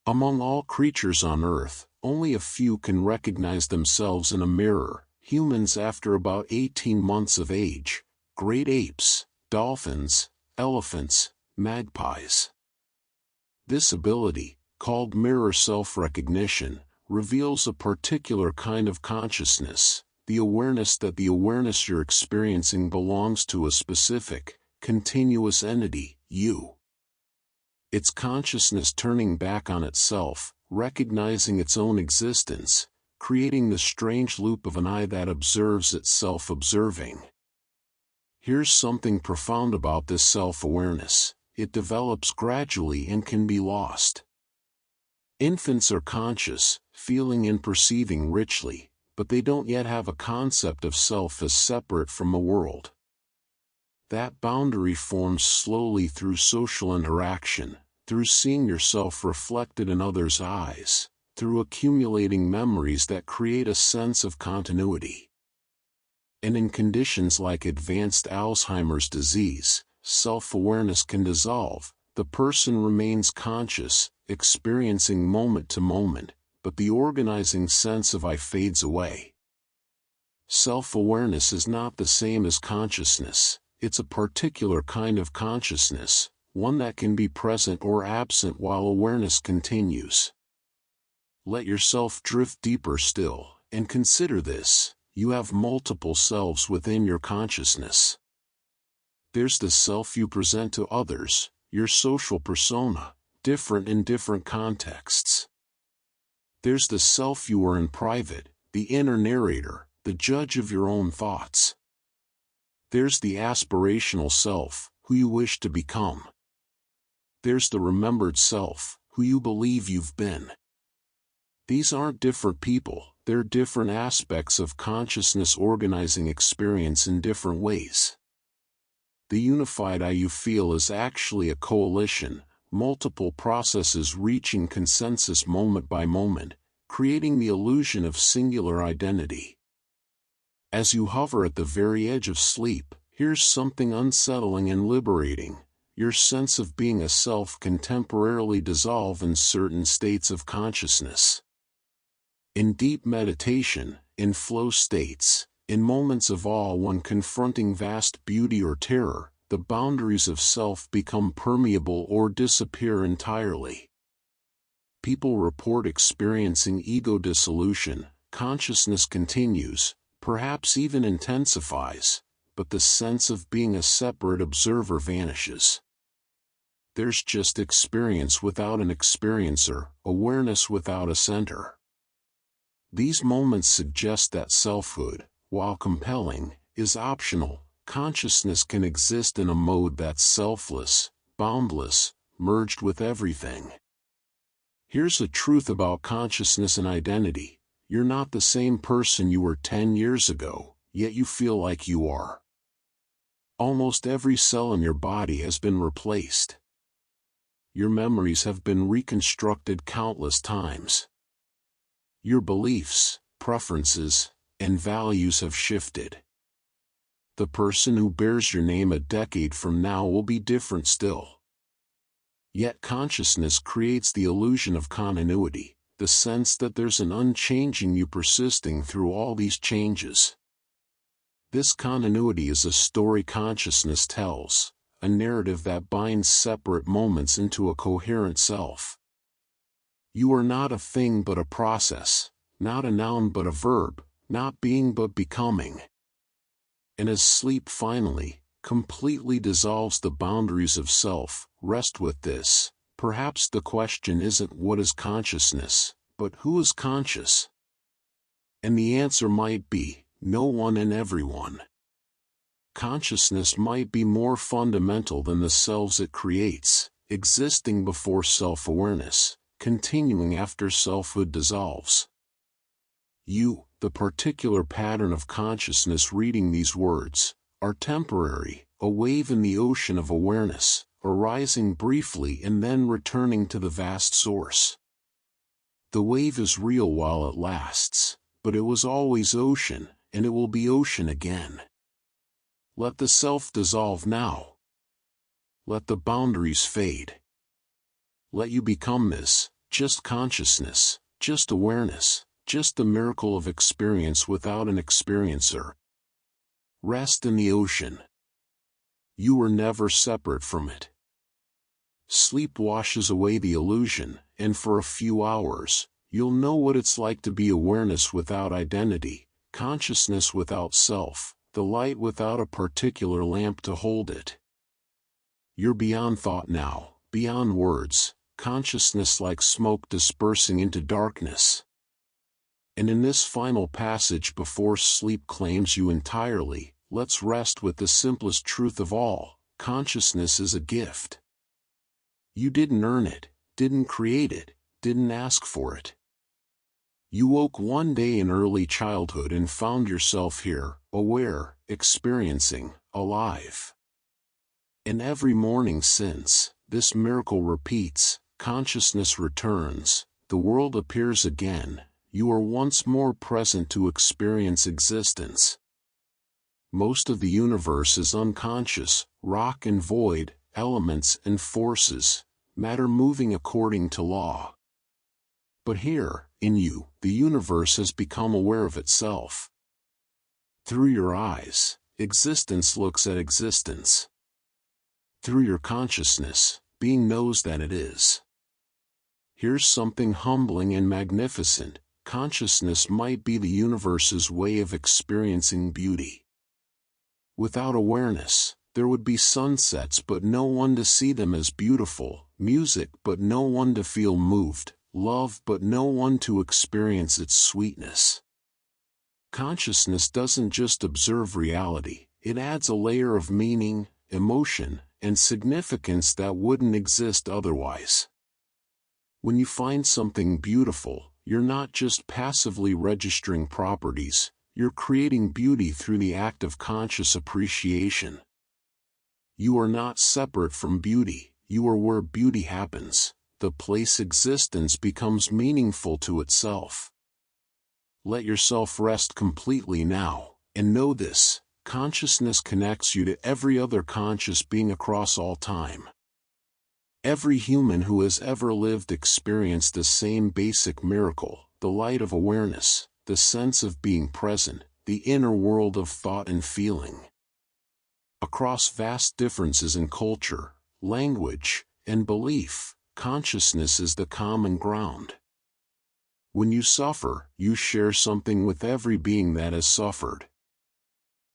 Among all creatures on Earth, only a few can recognize themselves in a mirror: humans after about 18 months of age, great apes, dolphins, elephants, magpies. This ability, called mirror self-recognition, reveals a particular kind of consciousness: the awareness that the awareness you're experiencing belongs to a specific, continuous entity, you. It's consciousness turning back on itself, recognizing its own existence, creating the strange loop of an I that observes itself observing. Here's something profound about this self-awareness: it develops gradually and can be lost. Infants are conscious, feeling and perceiving richly, but they don't yet have a concept of self as separate from the world. That boundary forms slowly through social interaction, through seeing yourself reflected in others' eyes, through accumulating memories that create a sense of continuity. And in conditions like advanced Alzheimer's disease, self-awareness can dissolve. The person remains conscious, experiencing moment to moment, but the organizing sense of I fades away. Self-awareness is not the same as consciousness. It's a particular kind of consciousness, one that can be present or absent while awareness continues. Let yourself drift deeper still, and consider this: you have multiple selves within your consciousness. There's the self you present to others, your social persona, different in different contexts. There's the self you are in private, the inner narrator, the judge of your own thoughts. There's the aspirational self, who you wish to become. There's the remembered self, who you believe you've been. These aren't different people, they're different aspects of consciousness organizing experience in different ways. The unified I you feel is actually a coalition, multiple processes reaching consensus moment by moment, creating the illusion of singular identity. As you hover at the very edge of sleep, here's something unsettling and liberating. Your sense of being a self can temporarily dissolve in certain states of consciousness. In deep meditation, in flow states, in moments of awe when confronting vast beauty or terror, the boundaries of self become permeable or disappear entirely. People report experiencing ego dissolution, consciousness continues, perhaps even intensifies, but the sense of being a separate observer vanishes. There's just experience without an experiencer, awareness without a center. These moments suggest that selfhood, while compelling, is optional. Consciousness can exist in a mode that's selfless, boundless, merged with everything. Here's a truth about consciousness and identity. You're not the same person you were 10 years ago, yet you feel like you are. Almost every cell in your body has been replaced. Your memories have been reconstructed countless times. Your beliefs, preferences, and values have shifted. The person who bears your name a decade from now will be different still. Yet consciousness creates the illusion of continuity, the sense that there's an unchanging you persisting through all these changes. This continuity is a story consciousness tells, a narrative that binds separate moments into a coherent self. You are not a thing but a process, not a noun but a verb, not being but becoming. And as sleep finally, completely dissolves the boundaries of self, rest with this. Perhaps the question isn't what is consciousness, but who is conscious? And the answer might be, no one and everyone. Consciousness might be more fundamental than the selves it creates, existing before self-awareness, continuing after selfhood dissolves. You, the particular pattern of consciousness reading these words, are temporary, a wave in the ocean of awareness, arising briefly and then returning to the vast source. The wave is real while it lasts, but it was always ocean, and it will be ocean again. Let the self dissolve now. Let the boundaries fade. Let you become this, just consciousness, just awareness, just the miracle of experience without an experiencer. Rest in the ocean. You were never separate from it. Sleep washes away the illusion, and for a few hours, you'll know what it's like to be awareness without identity, consciousness without self, the light without a particular lamp to hold it. You're beyond thought now, beyond words, consciousness like smoke dispersing into darkness. And in this final passage before sleep claims you entirely, let's rest with the simplest truth of all: consciousness is a gift. You didn't earn it, didn't create it, didn't ask for it. You woke one day in early childhood and found yourself here, aware, experiencing, alive. And every morning since, this miracle repeats, consciousness returns, the world appears again, you are once more present to experience existence. Most of the universe is unconscious, rock and void, elements and forces, matter moving according to law. But here, in you, the universe has become aware of itself. Through your eyes, existence looks at existence. Through your consciousness, being knows that it is. Here's something humbling and magnificent: consciousness might be the universe's way of experiencing beauty. Without awareness, there would be sunsets but no one to see them as beautiful, music but no one to feel moved, love but no one to experience its sweetness. Consciousness doesn't just observe reality, it adds a layer of meaning, emotion, and significance that wouldn't exist otherwise. When you find something beautiful, you're not just passively registering properties, you're creating beauty through the act of conscious appreciation. You are not separate from beauty, you are where beauty happens, the place existence becomes meaningful to itself. Let yourself rest completely now, and know this: consciousness connects you to every other conscious being across all time. Every human who has ever lived experienced the same basic miracle, the light of awareness, the sense of being present, the inner world of thought and feeling. Across vast differences in culture, language, and belief, consciousness is the common ground. When you suffer, you share something with every being that has suffered.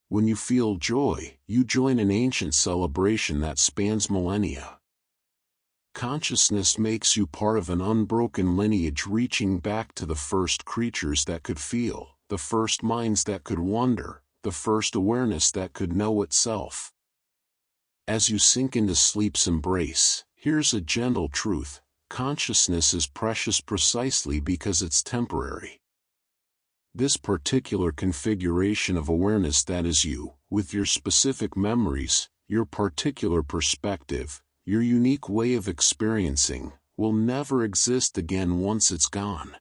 When you feel joy, you join an ancient celebration that spans millennia. Consciousness makes you part of an unbroken lineage reaching back to the first creatures that could feel, the first minds that could wonder, the first awareness that could know itself. As you sink into sleep's embrace, here's a gentle truth: consciousness is precious precisely because it's temporary. This particular configuration of awareness that is you, with your specific memories, your particular perspective, your unique way of experiencing, will never exist again once it's gone.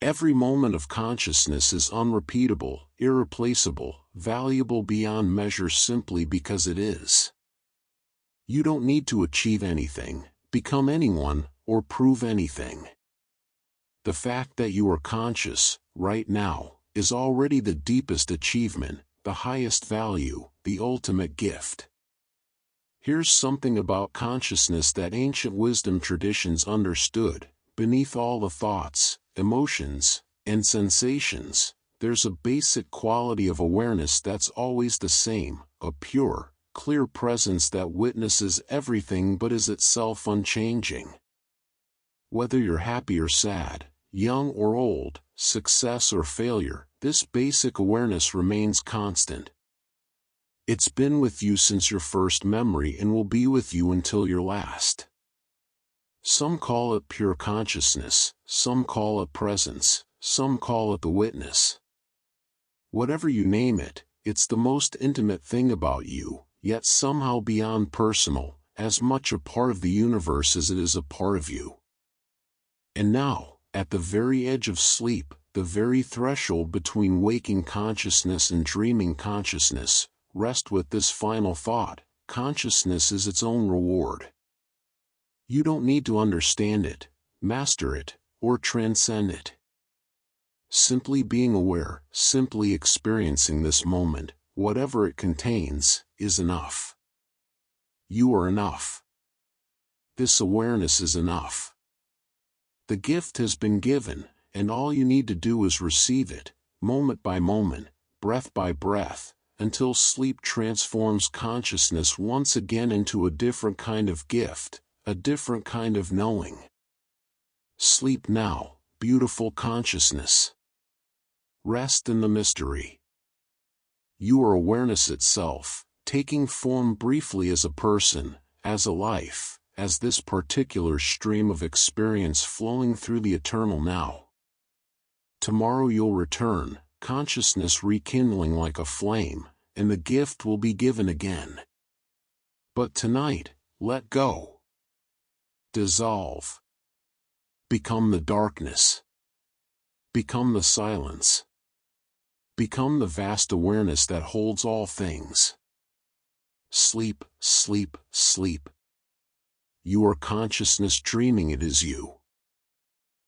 Every moment of consciousness is unrepeatable, irreplaceable, valuable beyond measure simply because it is. You don't need to achieve anything, become anyone, or prove anything. The fact that you are conscious, right now, is already the deepest achievement, the highest value, the ultimate gift. Here's something about consciousness that ancient wisdom traditions understood: beneath all the thoughts, emotions, and sensations, there's a basic quality of awareness that's always the same, a pure, clear presence that witnesses everything but is itself unchanging. Whether you're happy or sad, young or old, success or failure, this basic awareness remains constant. It's been with you since your first memory and will be with you until your last. Some call it pure consciousness, some call it presence, some call it the witness. Whatever you name it, it's the most intimate thing about you, yet somehow beyond personal, as much a part of the universe as it is a part of you. And now, at the very edge of sleep, the very threshold between waking consciousness and dreaming consciousness, rest with this final thought: consciousness is its own reward. You don't need to understand it, master it, or transcend it. Simply being aware, simply experiencing this moment, whatever it contains, is enough. You are enough. This awareness is enough. The gift has been given, and all you need to do is receive it, moment by moment, breath by breath, until sleep transforms consciousness once again into a different kind of gift, a different kind of knowing. Sleep now, beautiful consciousness. Rest in the mystery. You are awareness itself, taking form briefly as a person, as a life, as this particular stream of experience flowing through the eternal now. Tomorrow you'll return, consciousness rekindling like a flame, and the gift will be given again. But tonight, let go. Dissolve. Become the darkness. Become the silence. Become the vast awareness that holds all things. Sleep, sleep, sleep. You are consciousness dreaming it is you.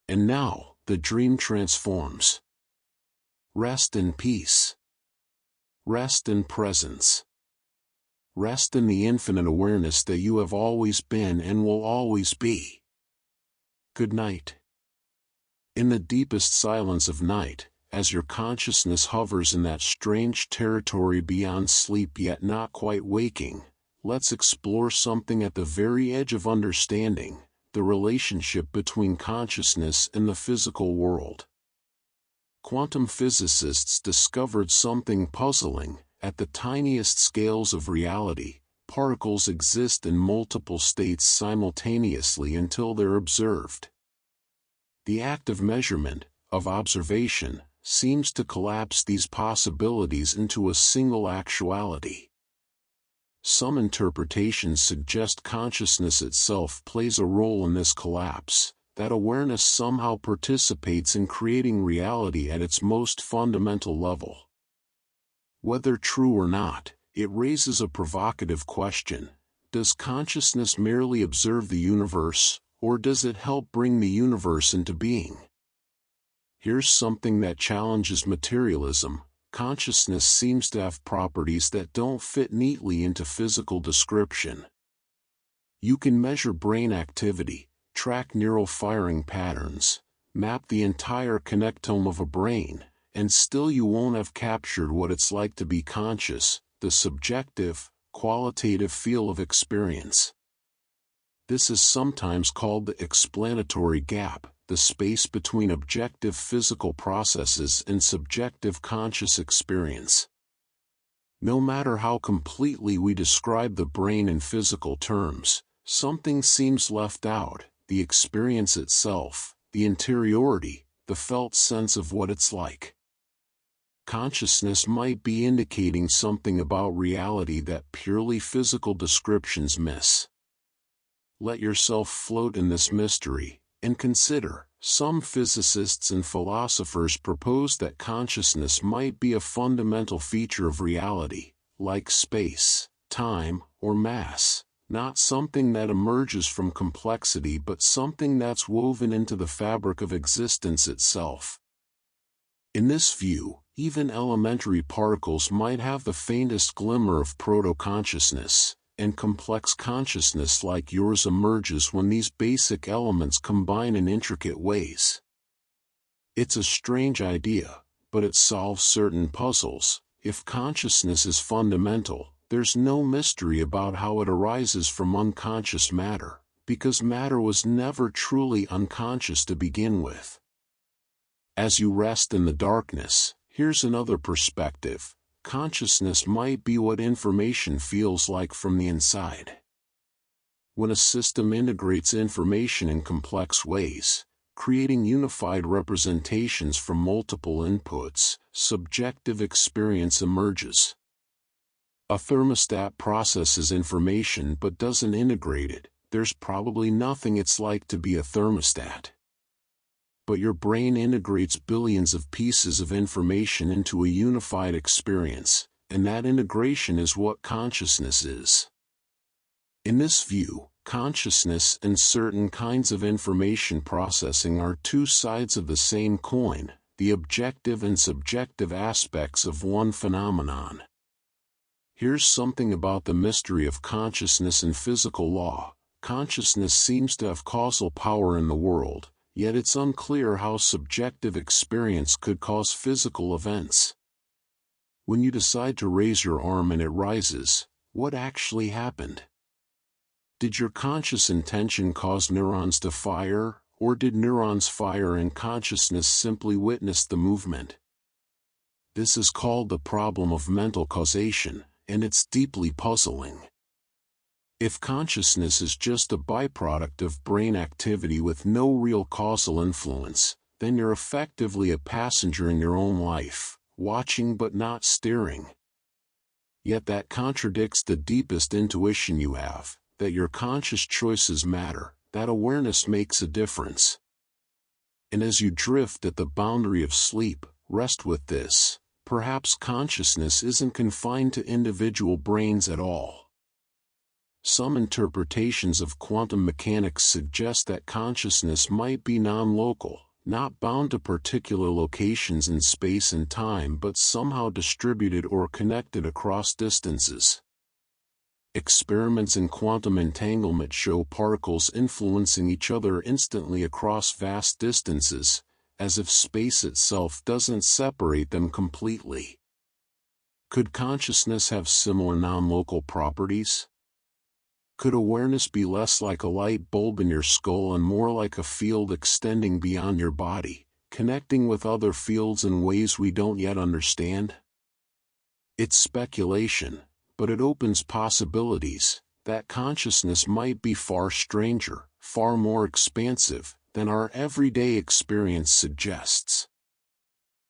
And now, the dream transforms. Rest in peace. Rest in presence. Rest in the infinite awareness that you have always been and will always be. Good night. In the deepest silence of night, as your consciousness hovers in that strange territory beyond sleep yet not quite waking, let's explore something at the very edge of understanding: the relationship between consciousness and the physical world. Quantum physicists discovered something puzzling: at the tiniest scales of reality, particles exist in multiple states simultaneously until they're observed. The act of measurement, of observation, seems to collapse these possibilities into a single actuality. Some interpretations suggest consciousness itself plays a role in this collapse, that awareness somehow participates in creating reality at its most fundamental level. Whether true or not, it raises a provocative question: does consciousness merely observe the universe, or does it help bring the universe into being? Here's something that challenges materialism. Consciousness seems to have properties that don't fit neatly into physical description. You can measure brain activity, track neural firing patterns, map the entire connectome of a brain, and still you won't have captured what it's like to be conscious, the subjective, qualitative feel of experience. This is sometimes called the explanatory gap, the space between objective physical processes and subjective conscious experience. No matter how completely we describe the brain in physical terms, something seems left out: the experience itself, the interiority, the felt sense of what it's like. Consciousness might be indicating something about reality that purely physical descriptions miss. Let yourself float in this mystery, and consider. Some physicists and philosophers propose that consciousness might be a fundamental feature of reality, like space, time, or mass, not something that emerges from complexity but something that's woven into the fabric of existence itself. In this view, even elementary particles might have the faintest glimmer of proto-consciousness, and complex consciousness like yours emerges when these basic elements combine in intricate ways. It's a strange idea, but it solves certain puzzles. If consciousness is fundamental, there's no mystery about how it arises from unconscious matter, because matter was never truly unconscious to begin with. As you rest in the darkness, here's another perspective. Consciousness might be what information feels like from the inside. When a system integrates information in complex ways, creating unified representations from multiple inputs, subjective experience emerges. A thermostat processes information but doesn't integrate it. There's probably nothing it's like to be a thermostat. But your brain integrates billions of pieces of information into a unified experience, and that integration is what consciousness is. In this view, consciousness and certain kinds of information processing are two sides of the same coin, the objective and subjective aspects of one phenomenon. Here's something about the mystery of consciousness and physical law. Consciousness seems to have causal power in the world, yet it's unclear how subjective experience could cause physical events. When you decide to raise your arm and it rises, what actually happened? Did your conscious intention cause neurons to fire, or did neurons fire and consciousness simply witness the movement? This is called the problem of mental causation, and it's deeply puzzling. If consciousness is just a byproduct of brain activity with no real causal influence, then you're effectively a passenger in your own life, watching but not steering. Yet that contradicts the deepest intuition you have, that your conscious choices matter, that awareness makes a difference. And as you drift at the boundary of sleep, rest with this: perhaps consciousness isn't confined to individual brains at all. Some interpretations of quantum mechanics suggest that consciousness might be non-local, not bound to particular locations in space and time but somehow distributed or connected across distances. Experiments in quantum entanglement show particles influencing each other instantly across vast distances, as if space itself doesn't separate them completely. Could consciousness have similar non-local properties? Could awareness be less like a light bulb in your skull and more like a field extending beyond your body, connecting with other fields in ways we don't yet understand? It's speculation, but it opens possibilities, that consciousness might be far stranger, far more expansive, than our everyday experience suggests.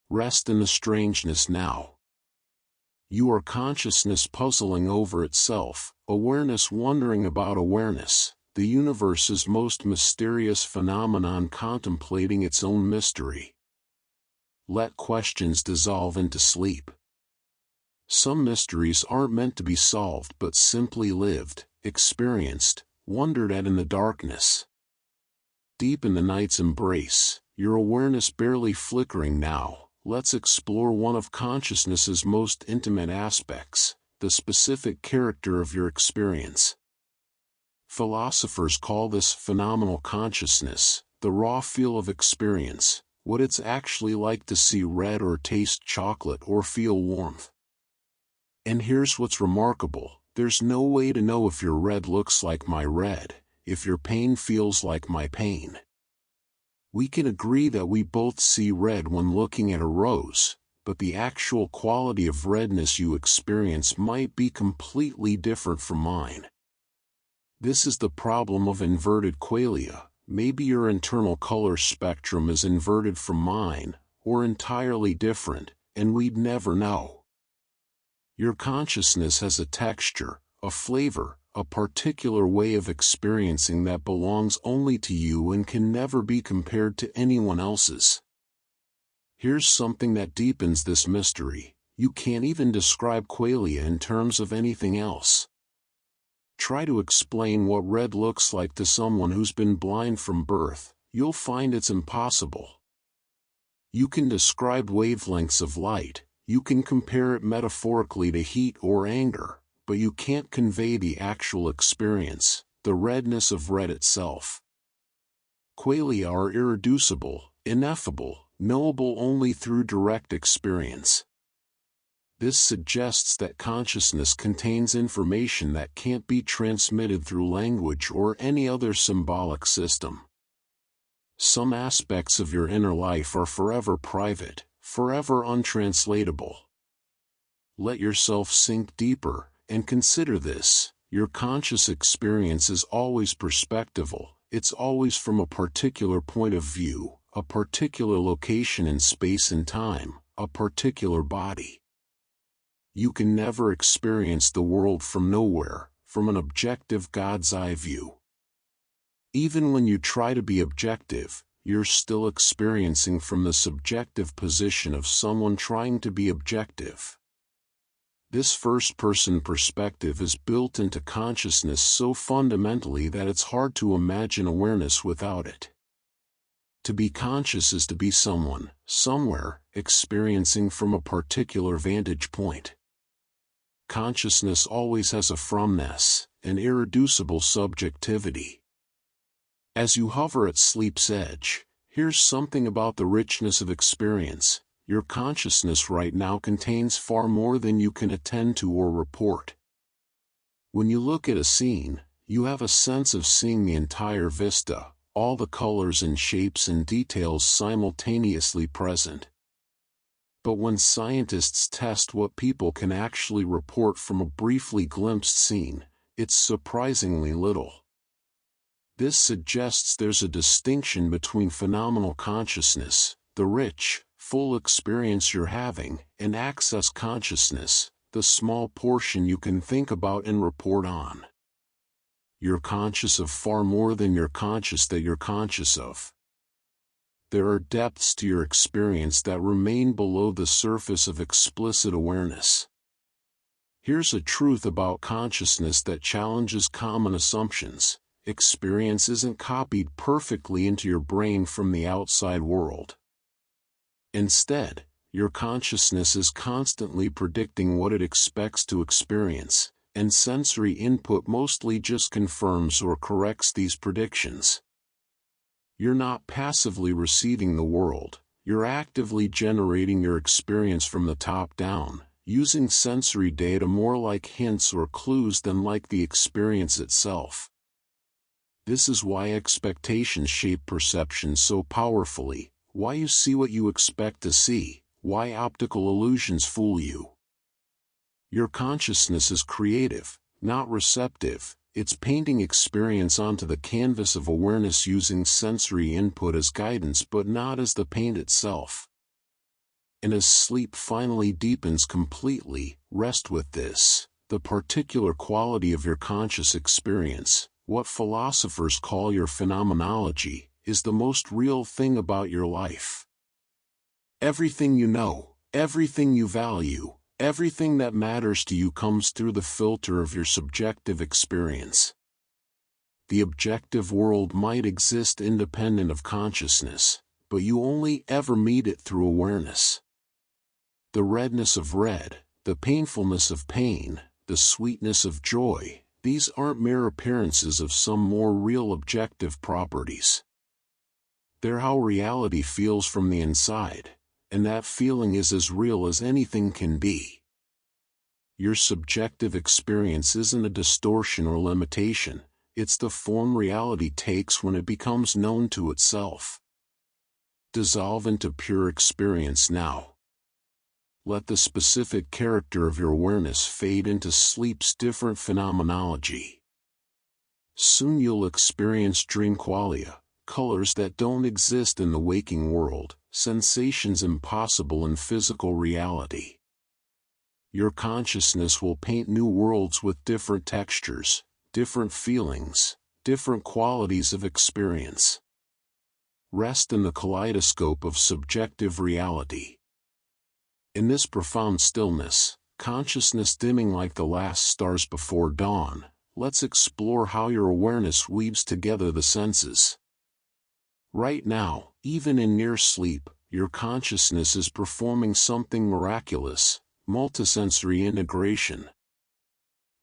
Rest in the strangeness now. You are consciousness puzzling over itself, awareness wondering about awareness, the universe's most mysterious phenomenon contemplating its own mystery. Let questions dissolve into sleep. Some mysteries aren't meant to be solved but simply lived, experienced, wondered at in the darkness. Deep in the night's embrace, your awareness barely flickering now, let's explore one of consciousness's most intimate aspects, the specific character of your experience. Philosophers call this phenomenal consciousness, the raw feel of experience, what it's actually like to see red or taste chocolate or feel warmth. And here's what's remarkable, there's no way to know if your red looks like my red, if your pain feels like my pain. We can agree that we both see red when looking at a rose, but the actual quality of redness you experience might be completely different from mine. This is the problem of inverted qualia. Maybe your internal color spectrum is inverted from mine, or entirely different, and we'd never know. Your consciousness has a texture, a flavor, a particular way of experiencing that belongs only to you and can never be compared to anyone else's. Here's something that deepens this mystery: you can't even describe qualia in terms of anything else. Try to explain what red looks like to someone who's been blind from birth, you'll find it's impossible. You can describe wavelengths of light, you can compare it metaphorically to heat or anger, but you can't convey the actual experience, the redness of red itself. Qualia are irreducible, ineffable, knowable only through direct experience. This suggests that consciousness contains information that can't be transmitted through language or any other symbolic system. Some aspects of your inner life are forever private, forever untranslatable. Let yourself sink deeper, and consider this: your conscious experience is always perspectival, it's always from a particular point of view, a particular location in space and time, a particular body. You can never experience the world from nowhere, from an objective God's eye view. Even when you try to be objective, you're still experiencing from the subjective position of someone trying to be objective. This first-person perspective is built into consciousness so fundamentally that it's hard to imagine awareness without it. To be conscious is to be someone, somewhere, experiencing from a particular vantage point. Consciousness always has a fromness, an irreducible subjectivity. As you hover at sleep's edge, here's something about the richness of experience: your consciousness right now contains far more than you can attend to or report. When you look at a scene, you have a sense of seeing the entire vista, all the colors and shapes and details simultaneously present. But when scientists test what people can actually report from a briefly glimpsed scene, it's surprisingly little. This suggests there's a distinction between phenomenal consciousness, the rich, full experience you're having, and access consciousness, the small portion you can think about and report on. You're conscious of far more than you're conscious that you're conscious of. There are depths to your experience that remain below the surface of explicit awareness. Here's a truth about consciousness that challenges common assumptions: experience isn't copied perfectly into your brain from the outside world. Instead, your consciousness is constantly predicting what it expects to experience, and sensory input mostly just confirms or corrects these predictions. You're not passively receiving the world, you're actively generating your experience from the top down, using sensory data more like hints or clues than like the experience itself. This is why expectations shape perception so powerfully, why you see what you expect to see, why optical illusions fool you. Your consciousness is creative, not receptive. it's painting experience onto the canvas of awareness using sensory input as guidance but not as the paint itself. And as sleep finally deepens completely, rest with this, the particular quality of your conscious experience, what philosophers call your phenomenology, is the most real thing about your life. Everything you know, everything you value, everything that matters to you comes through the filter of your subjective experience. The objective world might exist independent of consciousness, but you only ever meet it through awareness. The redness of red, the painfulness of pain, the sweetness of joy, these aren't mere appearances of some more real objective properties. They're how reality feels from the inside, and that feeling is as real as anything can be. Your subjective experience isn't a distortion or limitation, it's the form reality takes when it becomes known to itself. Dissolve into pure experience now. Let the specific character of your awareness fade into sleep's different phenomenology. Soon you'll experience dream qualia, colors that don't exist in the waking world, sensations impossible in physical reality. Your consciousness will paint new worlds with different textures, different feelings, different qualities of experience. Rest in the kaleidoscope of subjective reality. In this profound stillness, consciousness dimming like the last stars before dawn, let's explore how your awareness weaves together the senses. Right now, even in near sleep, your consciousness is performing something miraculous, multisensory integration.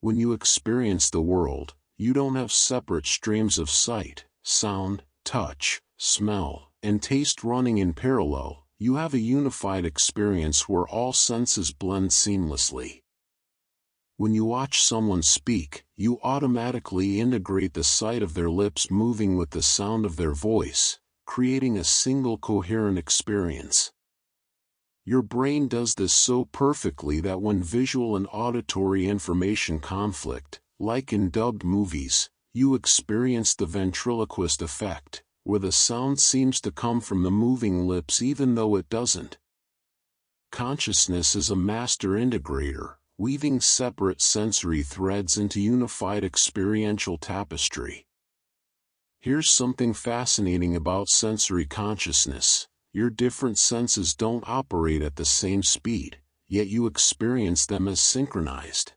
When you experience the world, you don't have separate streams of sight, sound, touch, smell, and taste running in parallel. You have a unified experience where all senses blend seamlessly. When you watch someone speak, you automatically integrate the sight of their lips moving with the sound of their voice, creating a single coherent experience. Your brain does this so perfectly that when visual and auditory information conflict, like in dubbed movies, you experience the ventriloquist effect, where the sound seems to come from the moving lips even though it doesn't. Consciousness is a master integrator, weaving separate sensory threads into unified experiential tapestry. Here's something fascinating about sensory consciousness. Your different senses don't operate at the same speed, yet you experience them as synchronized.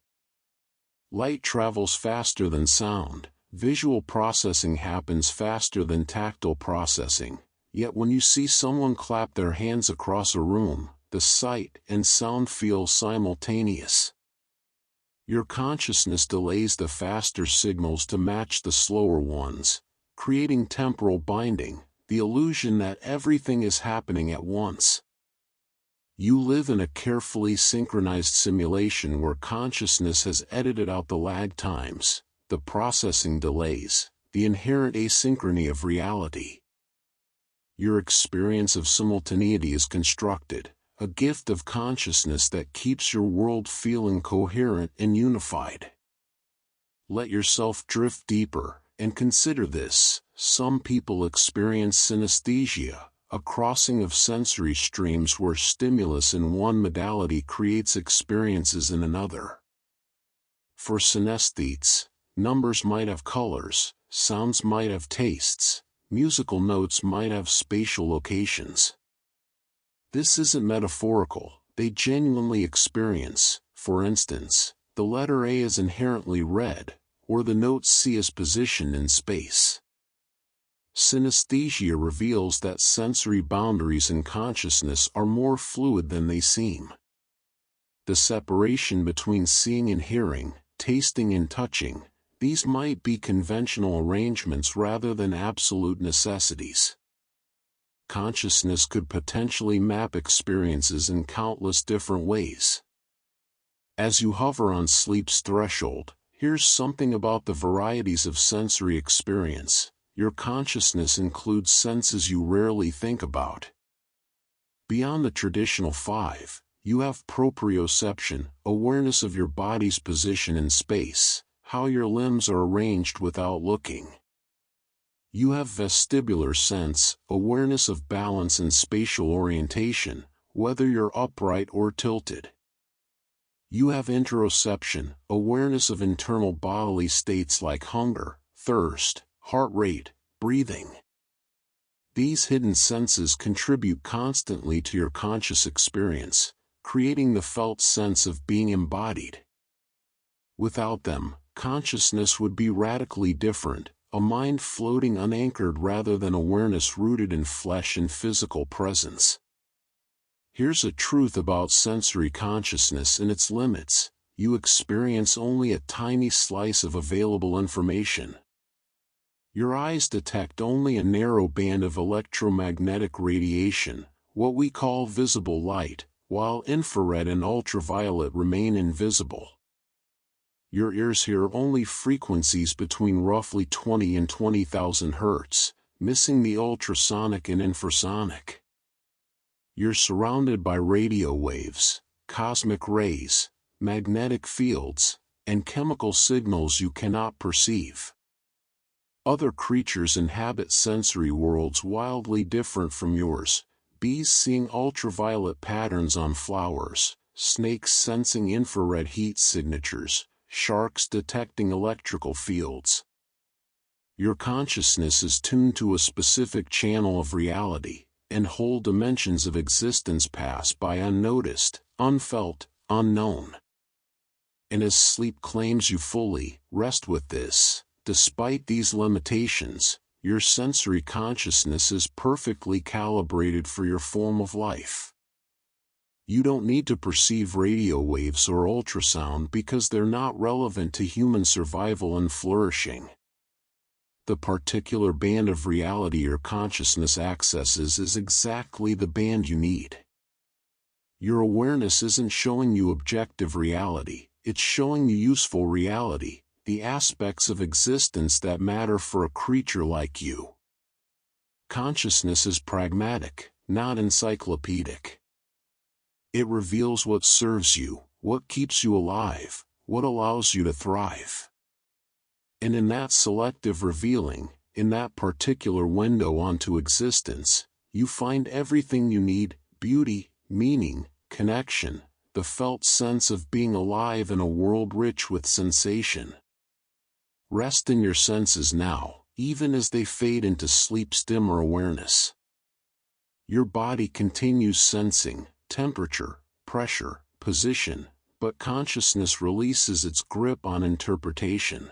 Light travels faster than sound. Visual processing happens faster than tactile processing, yet when you see someone clap their hands across a room, the sight and sound feel simultaneous. Your consciousness delays the faster signals to match the slower ones, creating temporal binding, the illusion that everything is happening at once. You live in a carefully synchronized simulation where consciousness has edited out the lag times, the processing delays, the inherent asynchrony of reality. Your experience of simultaneity is constructed, a gift of consciousness that keeps your world feeling coherent and unified. Let yourself drift deeper, and consider this. Some people experience synesthesia, a crossing of sensory streams where stimulus in one modality creates experiences in another. For synesthetes, numbers might have colors, sounds might have tastes, musical notes might have spatial locations. This isn't metaphorical, they genuinely experience. For instance, the letter A is inherently red, or the note C is positioned in space. Synesthesia reveals that sensory boundaries in consciousness are more fluid than they seem. The separation between seeing and hearing, tasting and touching, these might be conventional arrangements rather than absolute necessities. Consciousness could potentially map experiences in countless different ways. As you hover on sleep's threshold, here's something about the varieties of sensory experience. Your consciousness includes senses you rarely think about. Beyond the traditional 5, you have proprioception, awareness of your body's position in space, how your limbs are arranged without looking. You have vestibular sense, awareness of balance and spatial orientation, whether you're upright or tilted. You have interoception, awareness of internal bodily states like hunger, thirst, heart rate, breathing. These hidden senses contribute constantly to your conscious experience, creating the felt sense of being embodied. Without them, consciousness would be radically different, a mind floating unanchored rather than awareness rooted in flesh and physical presence. Here's a truth about sensory consciousness and its limits: you experience only a tiny slice of available information. Your eyes detect only a narrow band of electromagnetic radiation, what we call visible light, while infrared and ultraviolet remain invisible. Your ears hear only frequencies between roughly 20 and 20,000 Hz, missing the ultrasonic and infrasonic. You're surrounded by radio waves, cosmic rays, magnetic fields, and chemical signals you cannot perceive. Other creatures inhabit sensory worlds wildly different from yours: bees seeing ultraviolet patterns on flowers, snakes sensing infrared heat signatures, sharks detecting electrical fields. Your consciousness is tuned to a specific channel of reality, and whole dimensions of existence pass by unnoticed, unfelt, unknown. And as sleep claims you fully, rest with this: despite these limitations, your sensory consciousness is perfectly calibrated for your form of life. You don't need to perceive radio waves or ultrasound because they're not relevant to human survival and flourishing. The particular band of reality your consciousness accesses is exactly the band you need. Your awareness isn't showing you objective reality, it's showing you useful reality, the aspects of existence that matter for a creature like you. Consciousness is pragmatic, not encyclopedic. It reveals what serves you, what keeps you alive, what allows you to thrive. And in that selective revealing, in that particular window onto existence, you find everything you need: beauty, meaning, connection, the felt sense of being alive in a world rich with sensation. Rest in your senses now, even as they fade into sleep's dimmer awareness. Your body continues sensing temperature, pressure, position, but consciousness releases its grip on interpretation.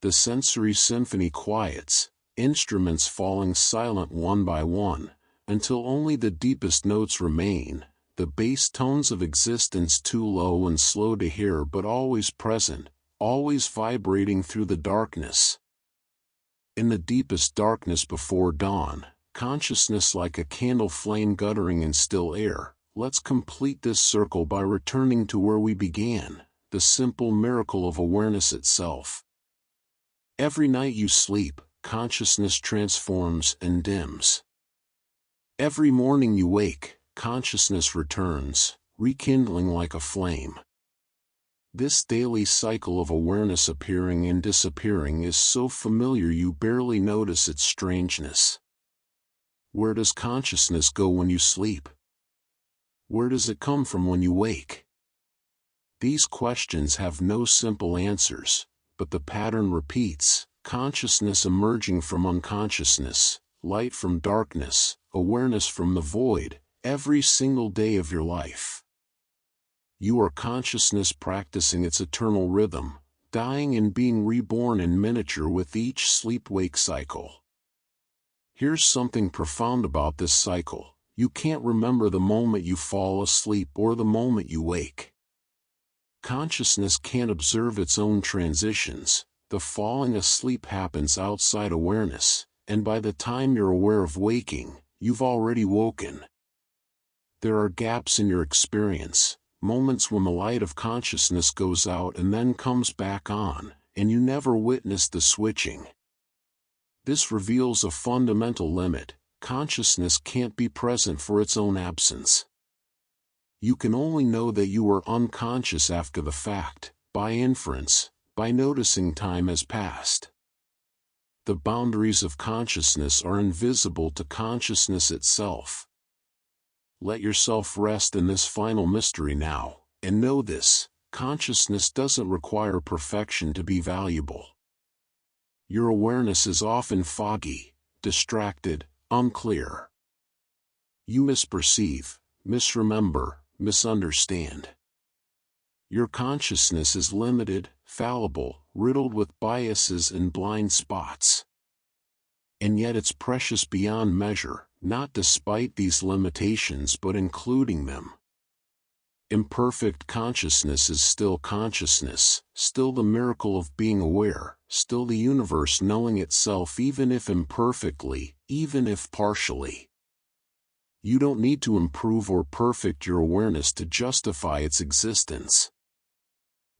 The sensory symphony quiets, instruments falling silent one by one, until only the deepest notes remain, the bass tones of existence too low and slow to hear but always present, always vibrating through the darkness. In the deepest darkness before dawn, consciousness like a candle flame guttering in still air, let's complete this circle by returning to where we began, the simple miracle of awareness itself. Every night you sleep, consciousness transforms and dims. Every morning you wake, consciousness returns, rekindling like a flame. This daily cycle of awareness appearing and disappearing is so familiar you barely notice its strangeness. Where does consciousness go when you sleep? Where does it come from when you wake? These questions have no simple answers, but the pattern repeats: consciousness emerging from unconsciousness, light from darkness, awareness from the void, every single day of your life. You are consciousness practicing its eternal rhythm, dying and being reborn in miniature with each sleep-wake cycle. Here's something profound about this cycle: you can't remember the moment you fall asleep or the moment you wake. Consciousness can't observe its own transitions. The falling asleep happens outside awareness, and by the time you're aware of waking, you've already woken. There are gaps in your experience, moments when the light of consciousness goes out and then comes back on, and you never witness the switching. This reveals a fundamental limit: consciousness can't be present for its own absence. You can only know that you are unconscious after the fact, by inference, by noticing time has passed. The boundaries of consciousness are invisible to consciousness itself. Let yourself rest in this final mystery now, and know this: consciousness doesn't require perfection to be valuable. Your awareness is often foggy, distracted, unclear. You misperceive, misremember, misunderstand. Your consciousness is limited, fallible, riddled with biases and blind spots. And yet it's precious beyond measure, not despite these limitations but including them. Imperfect consciousness is still consciousness, still the miracle of being aware, still the universe knowing itself even if imperfectly, even if partially. You don't need to improve or perfect your awareness to justify its existence.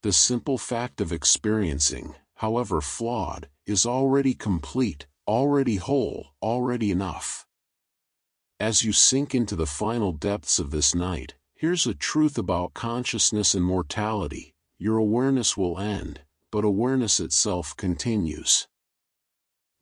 The simple fact of experiencing, however flawed, is already complete, already whole, already enough. As you sink into the final depths of this night, here's a truth about consciousness and mortality: your awareness will end, but awareness itself continues.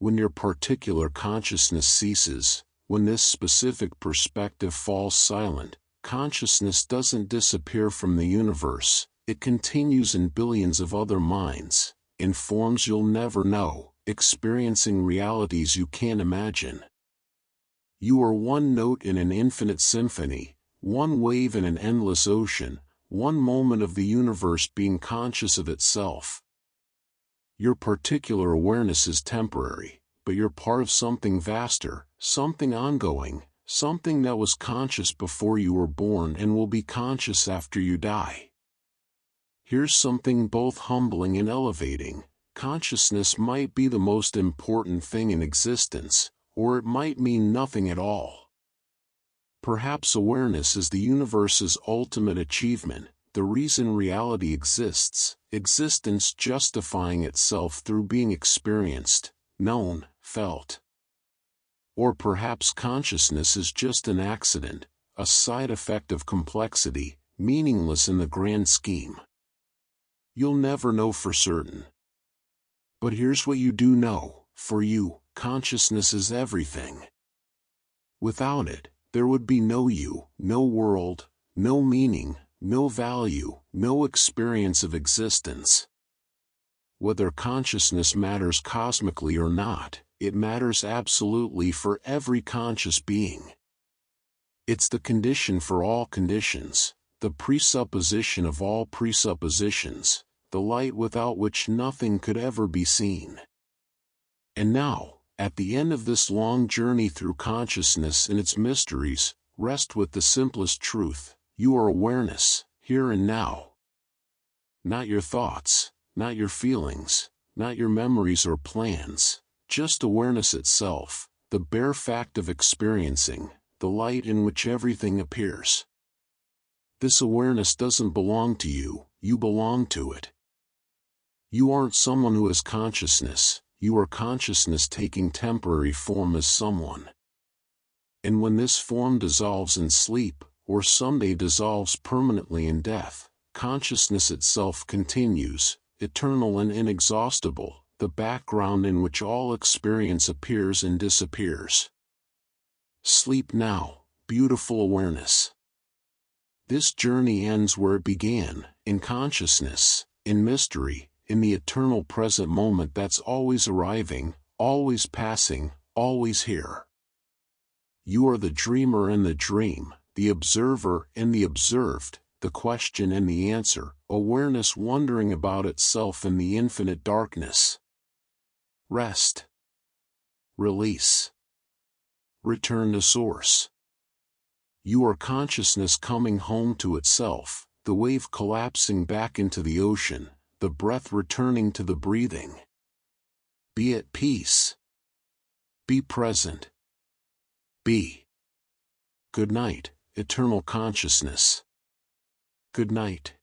When your particular consciousness ceases, when this specific perspective falls silent, consciousness doesn't disappear from the universe, it continues in billions of other minds, in forms you'll never know, experiencing realities you can't imagine. You are one note in an infinite symphony, one wave in an endless ocean, one moment of the universe being conscious of itself. Your particular awareness is temporary, but you're part of something vaster, something ongoing, something that was conscious before you were born and will be conscious after you die. Here's something both humbling and elevating: consciousness might be the most important thing in existence, or it might mean nothing at all. Perhaps awareness is the universe's ultimate achievement, the reason reality exists, existence justifying itself through being experienced, known, felt. Or perhaps consciousness is just an accident, a side effect of complexity, meaningless in the grand scheme. You'll never know for certain. But here's what you do know: for you, consciousness is everything. Without it, there would be no you, no world, no meaning, no value, no experience of existence. Whether consciousness matters cosmically or not, it matters absolutely for every conscious being. It's the condition for all conditions, the presupposition of all presuppositions, the light without which nothing could ever be seen. And now, at the end of this long journey through consciousness and its mysteries, rest with the simplest truth: you are awareness, here and now. Not your thoughts, not your feelings, not your memories or plans, just awareness itself, the bare fact of experiencing, the light in which everything appears. This awareness doesn't belong to you, you belong to it. You aren't someone who has consciousness, you are consciousness taking temporary form as someone. And when this form dissolves in sleep, or someday dissolves permanently in death, consciousness itself continues, eternal and inexhaustible, the background in which all experience appears and disappears. Sleep now, beautiful awareness. This journey ends where it began, in consciousness, in mystery, in the eternal present moment that's always arriving, always passing, always here. You are the dreamer and the dream, the observer and the observed, the question and the answer, awareness wondering about itself in the infinite darkness. Rest. Release. Return to source. You are consciousness coming home to itself, the wave collapsing back into the ocean, the breath returning to the breathing. Be at peace. Be present. Be. Good night, eternal consciousness. Good night.